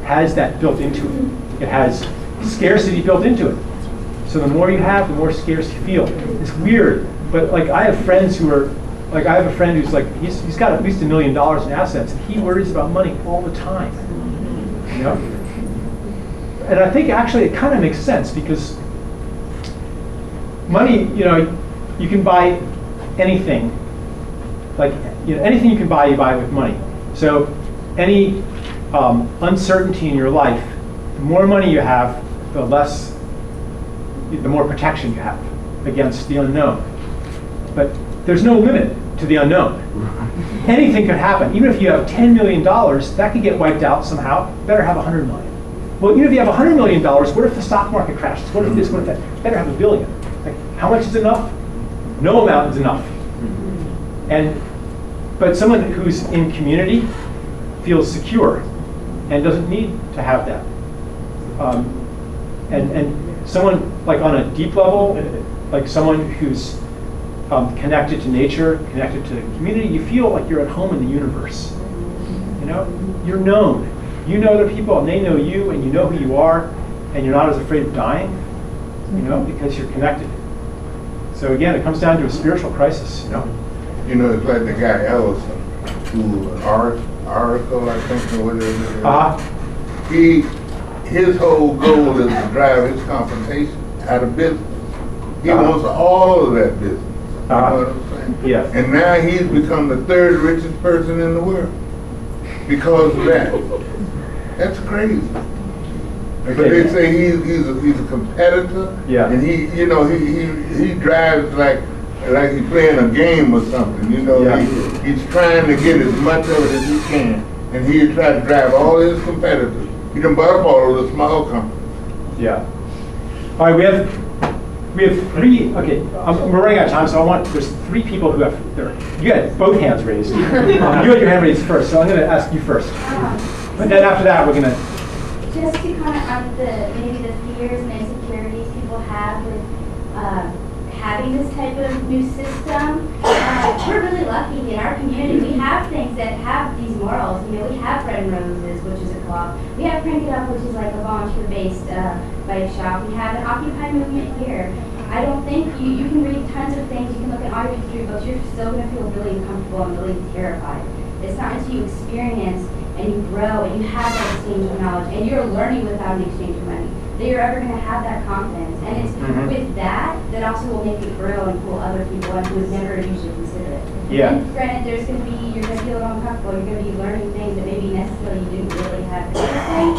has that built into it. It has scarcity built into it. So the more you have, the more scarce you feel. It's weird, but like I have friends who are, like I have a friend who's like, he's got at least $1 million in assets, and he worries about money all the time. And I think actually it kind of makes sense because money, you can buy anything. Like anything you can buy, you buy with money. So any uncertainty in your life, the more money you have, the more protection you have against the unknown. But there's no limit to the unknown. Anything could happen. Even if you have $10 million, that could get wiped out somehow. Better have $100 million. Well, even if you have $100 million, what if the stock market crashes? What if this, what if that? Better have $1 billion. Like, how much is enough? No amount is enough. But someone who's in community feels secure and doesn't need to have that. And someone like on a deep level, like someone who's connected to nature, connected to the community, you feel like you're at home in the universe. You're known. You know the people, and they know you, and you know who you are, and you're not as afraid of dying, because you're connected. So again, it comes down to a spiritual crisis. It's like the guy Ellison, who Oracle, I think, or whatever. His whole goal is to drive his compensation out of business. He wants all of that business. You know what I'm saying? Yeah. And now he's become the third richest person in the world because of that. That's crazy. Okay. But they say he's a competitor. Yeah. And he drives like he's playing a game or something. Yeah. He's trying to get as much of it as he can, and he'll try to drive all his competitors. He done bought up all of the small companies. Yeah. All right, we have 3. Okay, we're running out of time, so there's 3 people who have you had both hands raised. You had your hand raised first, so I'm going to ask you first. But then after that, we're going to. Just to comment on maybe the fears and insecurities people have with having this type of new system. We're really lucky in our community. We have things that have these morals. We have Bread and Roses, which is a co-op. We have Crank It Up, which is like a volunteer-based bike shop. We have an Occupy movement here. I don't think you can read tons of things. You can look at all your history books. You're still going to feel really uncomfortable and really terrified. It's not until you experience and you grow and you have that exchange of knowledge and you're learning without an exchange of money that you're ever going to have that confidence. And it's with that also will make it grow and pull other people in who would never usually consider it. Yeah. And granted, you're going to be a little uncomfortable. You're going to be learning things that maybe necessarily you didn't really have interest in,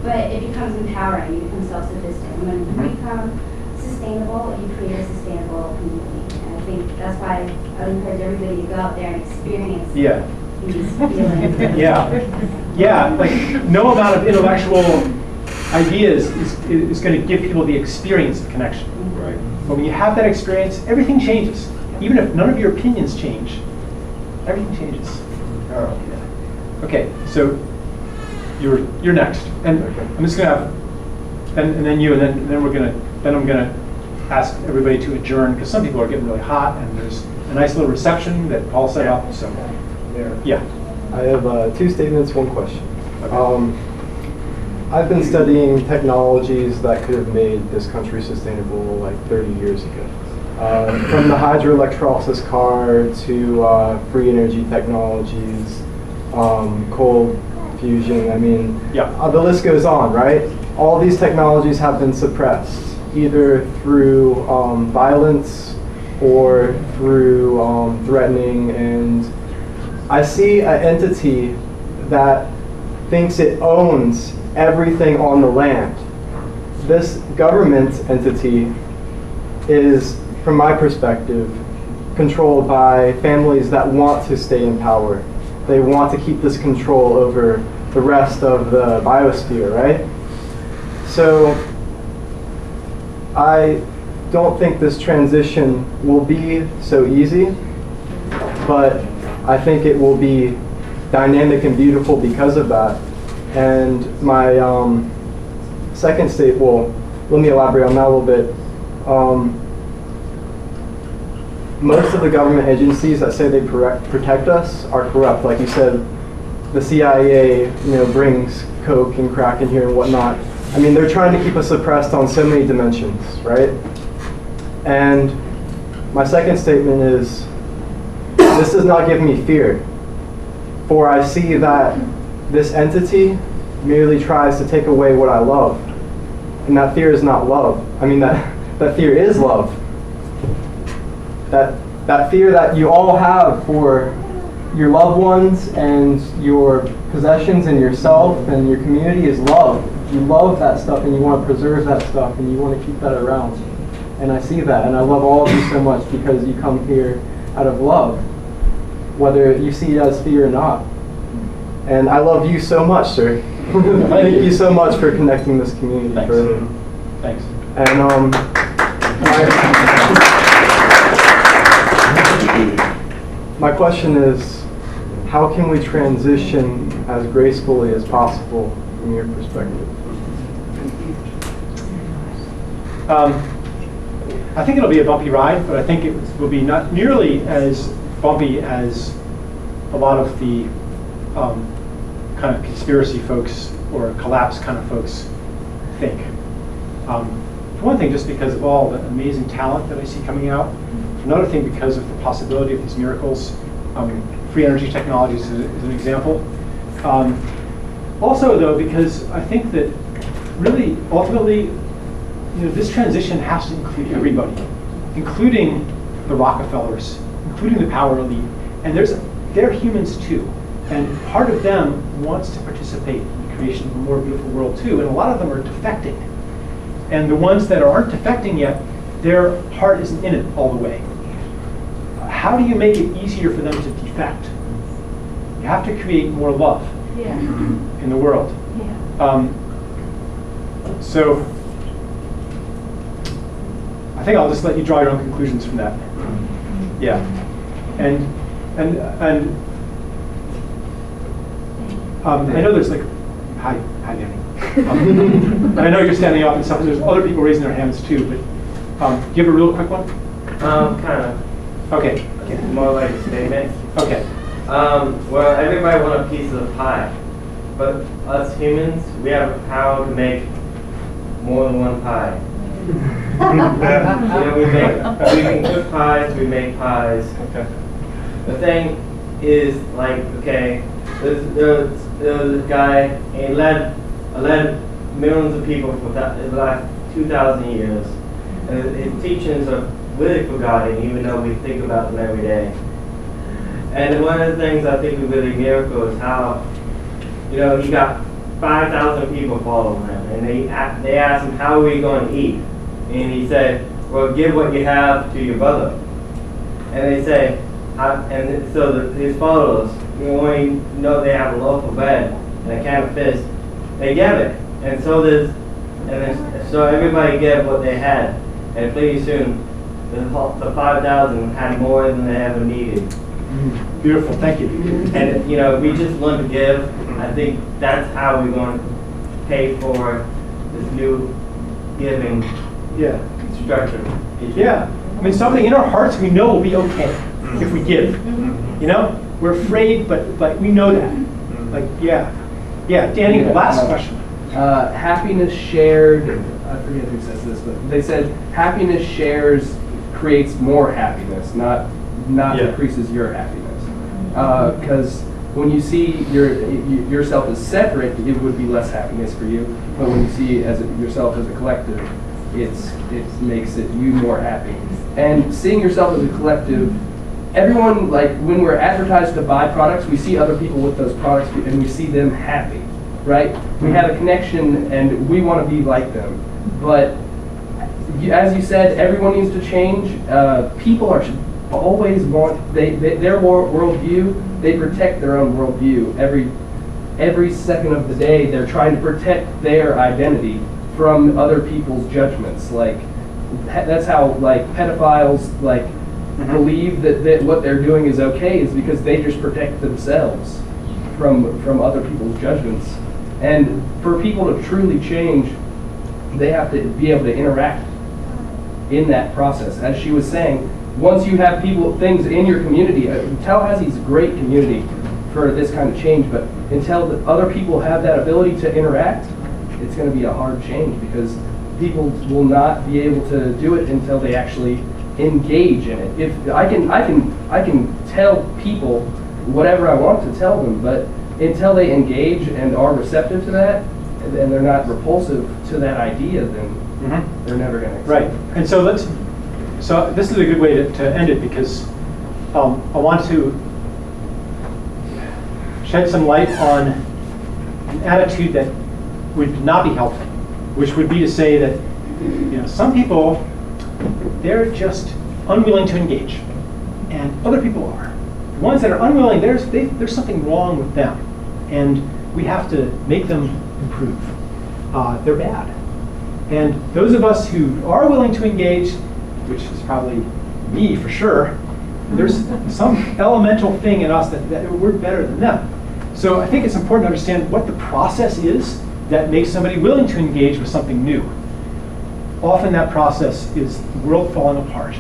but it becomes empowering. You become self-sufficient. And when you become sustainable, you create a sustainable community. And I think that's why I would encourage everybody to go out there and experience these feelings. Yeah, like no amount of intellectual ideas is going to give people the experience of connection. Right. But when you have that experience, everything changes. Even if none of your opinions change, everything changes. Okay, so you're next, and I'm just going to have, and then you, and then I'm going to ask everybody to adjourn because some people are getting really hot, and there's a nice little reception that Paul set up. So yeah. I have 2 statements, 1 question. I've been studying technologies that could have made this country sustainable like 30 years ago. From the hydroelectrolysis car to free energy technologies, cold fusion, I mean, the list goes on, right? All these technologies have been suppressed, either through violence or through threatening, and I see an entity that thinks it owns everything on the land. This government entity is, from my perspective, controlled by families that want to stay in power. They want to keep this control over the rest of the biosphere, right? So I don't think this transition will be so easy, but I think it will be dynamic and beautiful because of that. And my second state, well, let me elaborate on that a little bit. Most of the government agencies that say they protect us are corrupt. Like you said, the CIA, brings coke and crack in here and whatnot. I mean, they're trying to keep us suppressed on so many dimensions, right? And my second statement is, this does not give me fear, for I see that this entity merely tries to take away what I love. And that fear is not love. I mean, that fear is love. That fear that you all have for your loved ones and your possessions and yourself and your community is love. You love that stuff and you want to preserve that stuff and you want to keep that around. And I see that, and I love all of you so much because you come here out of love, whether you see it as fear or not. And I love you so much, sir. Thank you so much for connecting this community. Thanks. And my question is, how can we transition as gracefully as possible from your perspective? I think it'll be a bumpy ride, but I think it will be not nearly as bumpy as a lot of the kind of conspiracy folks or collapse kind of folks think. For one thing, just because of all the amazing talent that I see coming out. Another thing, because of the possibility of these miracles. Free energy technologies is an example. Also, though, because I think that really, ultimately, this transition has to include everybody, including the Rockefellers, including the power elite. And they're humans too. And part of them wants to participate in the creation of a more beautiful world too. And a lot of them are defecting. And the ones that aren't defecting yet, their heart isn't in it all the way. How do you make it easier for them to defect? You have to create more love in the world. So I think I'll just let you draw your own conclusions from that. Yeah. And I know there's hi Danny. And I know you're standing up and stuff, and there's other people raising their hands too, but do you have a real quick one? Kind of. Okay. More like a statement. Okay. Well, everybody wants a piece of the pie, but us humans, we have the power to make more than one pie. We can cook pies, we make pies. Okay. The thing is, there was this guy, and he led millions of people for the last 2,000 years. And his teachings are really forgotten, even though we think about them every day. And one of the things I think is really miracle is how, he got 5,000 people following him, and they asked him, how are we going to eat? And he said, well, give what you have to your brother. And they say, and so his followers, when you know they have a loaf of bread and a can of fish, they give it. And so so everybody gave what they had, and pretty soon the 5,000 had more than they ever needed. Beautiful, thank you. And we just learn to give. I think that's how we're going to pay for this new giving structure. Yeah, I mean, something in our hearts we know will be okay if we give. We're afraid, but we know that. Yeah, Danny, last question. Happiness shared, I forget who says this, but they said happiness shares creates more happiness, not decreases your happiness. Because when you see yourself as separate, it would be less happiness for you. But when you see yourself as a collective, it makes you more happy. And seeing yourself as a collective, everyone, like when we're advertised to buy products, we see other people with those products and we see them happy, right? We have a connection and we want to be like them. But as you said, everyone needs to change. People should always want their worldview. They protect their own worldview every second of the day. They're trying to protect their identity from other people's judgments. Like that's how like pedophiles like believe that what they're doing is okay, is because they just protect themselves from other people's judgments. And for people to truly change, they have to be able to interact in that process. As she was saying, once you have things in your community, Tallahassee's a great community for this kind of change, but until the other people have that ability to interact, it's going to be a hard change, because people will not be able to do it until they actually engage in it. If I can tell people whatever I want to tell them, but until they engage and are receptive to that, and they're not repulsive to that idea, then they're never going to accept it. And so this is a good way to end it, because I want to shed some light on an attitude that would not be helpful, which would be to say that some people, they're just unwilling to engage, and other people are. The ones that are unwilling, there's something wrong with them, and we have to make them improve. They're bad. And those of us who are willing to engage, which is probably me for sure, there's some elemental thing in us that we're better than them. So I think it's important to understand what the process is that makes somebody willing to engage with something new. Often that process is the world falling apart.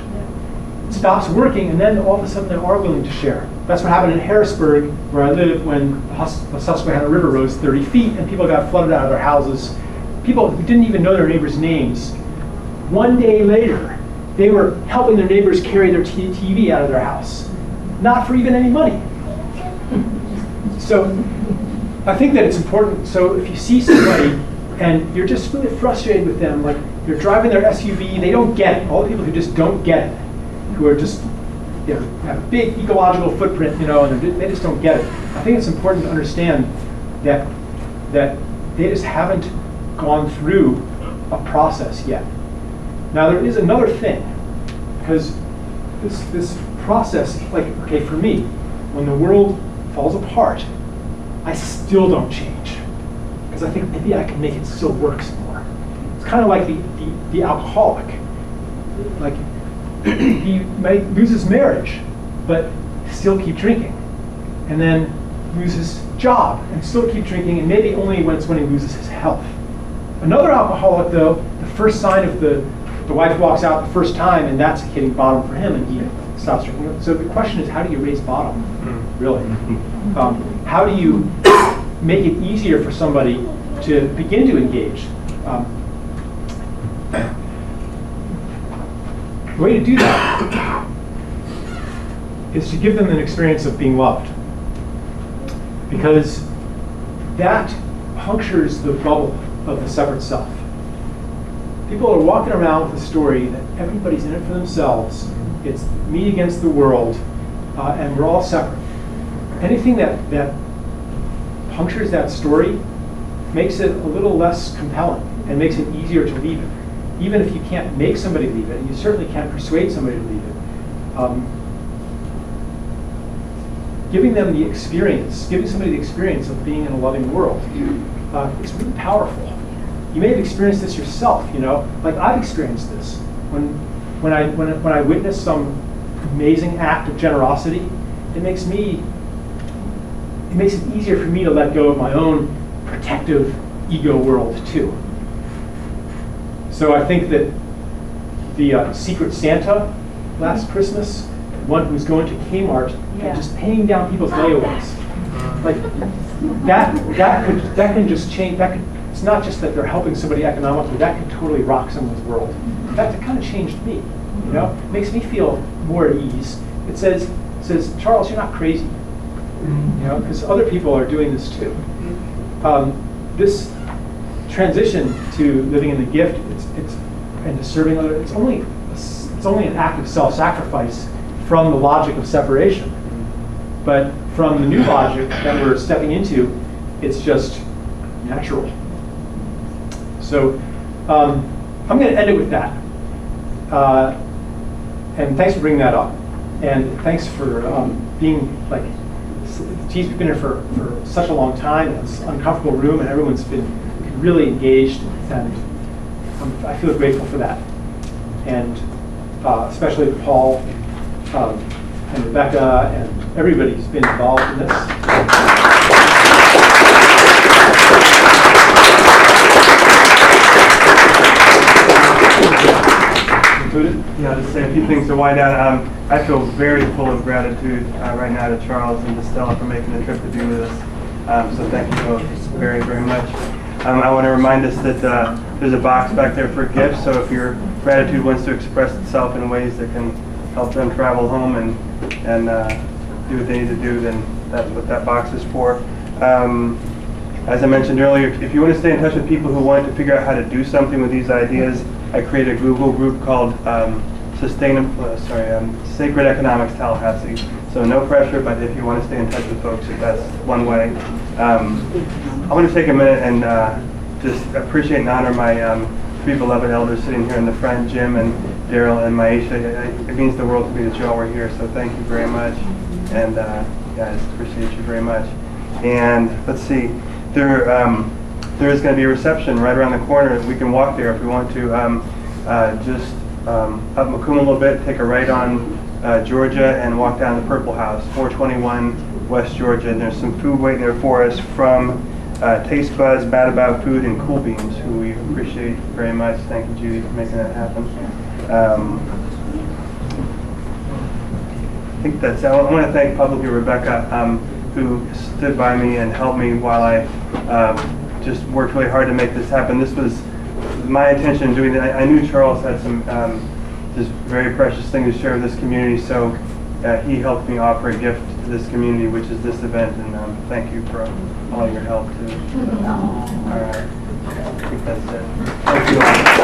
It stops working, and then all of a sudden they are willing to share. That's what happened in Harrisburg, where I live, when the Susquehanna River rose 30 feet and people got flooded out of their houses. People who didn't even know their neighbors' names. One day later, they were helping their neighbors carry their TV out of their house, not for even any money. So I think that it's important. So if you see somebody and you're just really frustrated with them, like you're driving their SUV, they don't get it. All the people who just don't get it, who are just have a big ecological footprint, and they just don't get it. I think it's important to understand that they just haven't gone through a process yet. Now there is another thing, because this process, like, okay, for me, when the world falls apart, I still don't change, because I think maybe I can make it still work some more. It's kind of like the alcoholic. Like, he might lose his marriage, but still keep drinking, and then lose his job and still keep drinking, and maybe only when he loses his health. Another alcoholic, though, the first sign of the wife walks out the first time, and that's hitting bottom for him, and he stops drinking. So the question is, how do you raise bottom, really? How do you make it easier for somebody to begin to engage? The way to do that is to give them an experience of being loved, because that punctures the bubble of the separate self. People are walking around with a story that everybody's in it for themselves. It's me against the world, and we're all separate. Anything that punctures that story makes it a little less compelling and makes it easier to leave it. Even if you can't make somebody leave it, and you certainly can't persuade somebody to leave it, giving them the experience, giving somebody the experience of being in a loving world, is really powerful. You may have experienced this yourself, like I've experienced this. When I witness some amazing act of generosity, it makes it easier for me to let go of my own protective ego world too. So I think that the Secret Santa last Christmas, one who's going to Kmart and just paying down people's layaways, like that can just change. It's not just that they're helping somebody economically. That could totally rock someone's world. In fact, it kind of changed me. You know, it makes me feel more at ease. It says, Charles, you're not crazy. You know, because other people are doing this too. This transition to living in the gift, and to serving others, it's only an act of self-sacrifice from the logic of separation. But from the new logic that we're stepping into, it's just natural. So I'm going to end it with that. And thanks for bringing that up. And thanks for being like, geez, we've been here for such a long time, and it's an uncomfortable room, and everyone's been really engaged, and I feel grateful for that. And especially Paul and Rebecca and everybody who's been involved in this. Included? Yeah, to say a few things to wind down. I feel very full of gratitude right now to Charles and to Stella for making the trip to be with us. So thank you both very, very much. I want to remind us that there's a box back there for gifts, so if your gratitude wants to express itself in ways that can help them travel home and do what they need to do, then that's what that box is for. As I mentioned earlier, if you want to stay in touch with people who want to figure out how to do something with these ideas, I created a Google group called Sacred Economics Tallahassee. So no pressure, but if you want to stay in touch with folks, that's one way. I want to take a minute and just appreciate and honor my three beloved elders sitting here in the front, Jim and Daryl and Maisha. It means the world to me that you all were here, so thank you very much. And guys, appreciate you very much. And let's see, there is going to be a reception right around the corner. We can walk there if we want to. Just up Macomb a little bit, take a right on Georgia and walk down the Purple House, 421 West Georgia. And there's some food waiting there for us from Taste Buzz, Mad About Food, and Cool Beans, who we appreciate very much. Thank you, Judy, for making that happen. I think that's it. I want to thank publicly Rebecca, who stood by me and helped me while I just worked really hard to make this happen. This was my intention in doing that. I knew Charles had some just very precious thing to share with this community, so he helped me offer a gift to this community, which is this event, and thank you for all your help too. All right, I think that's it. Thank you all.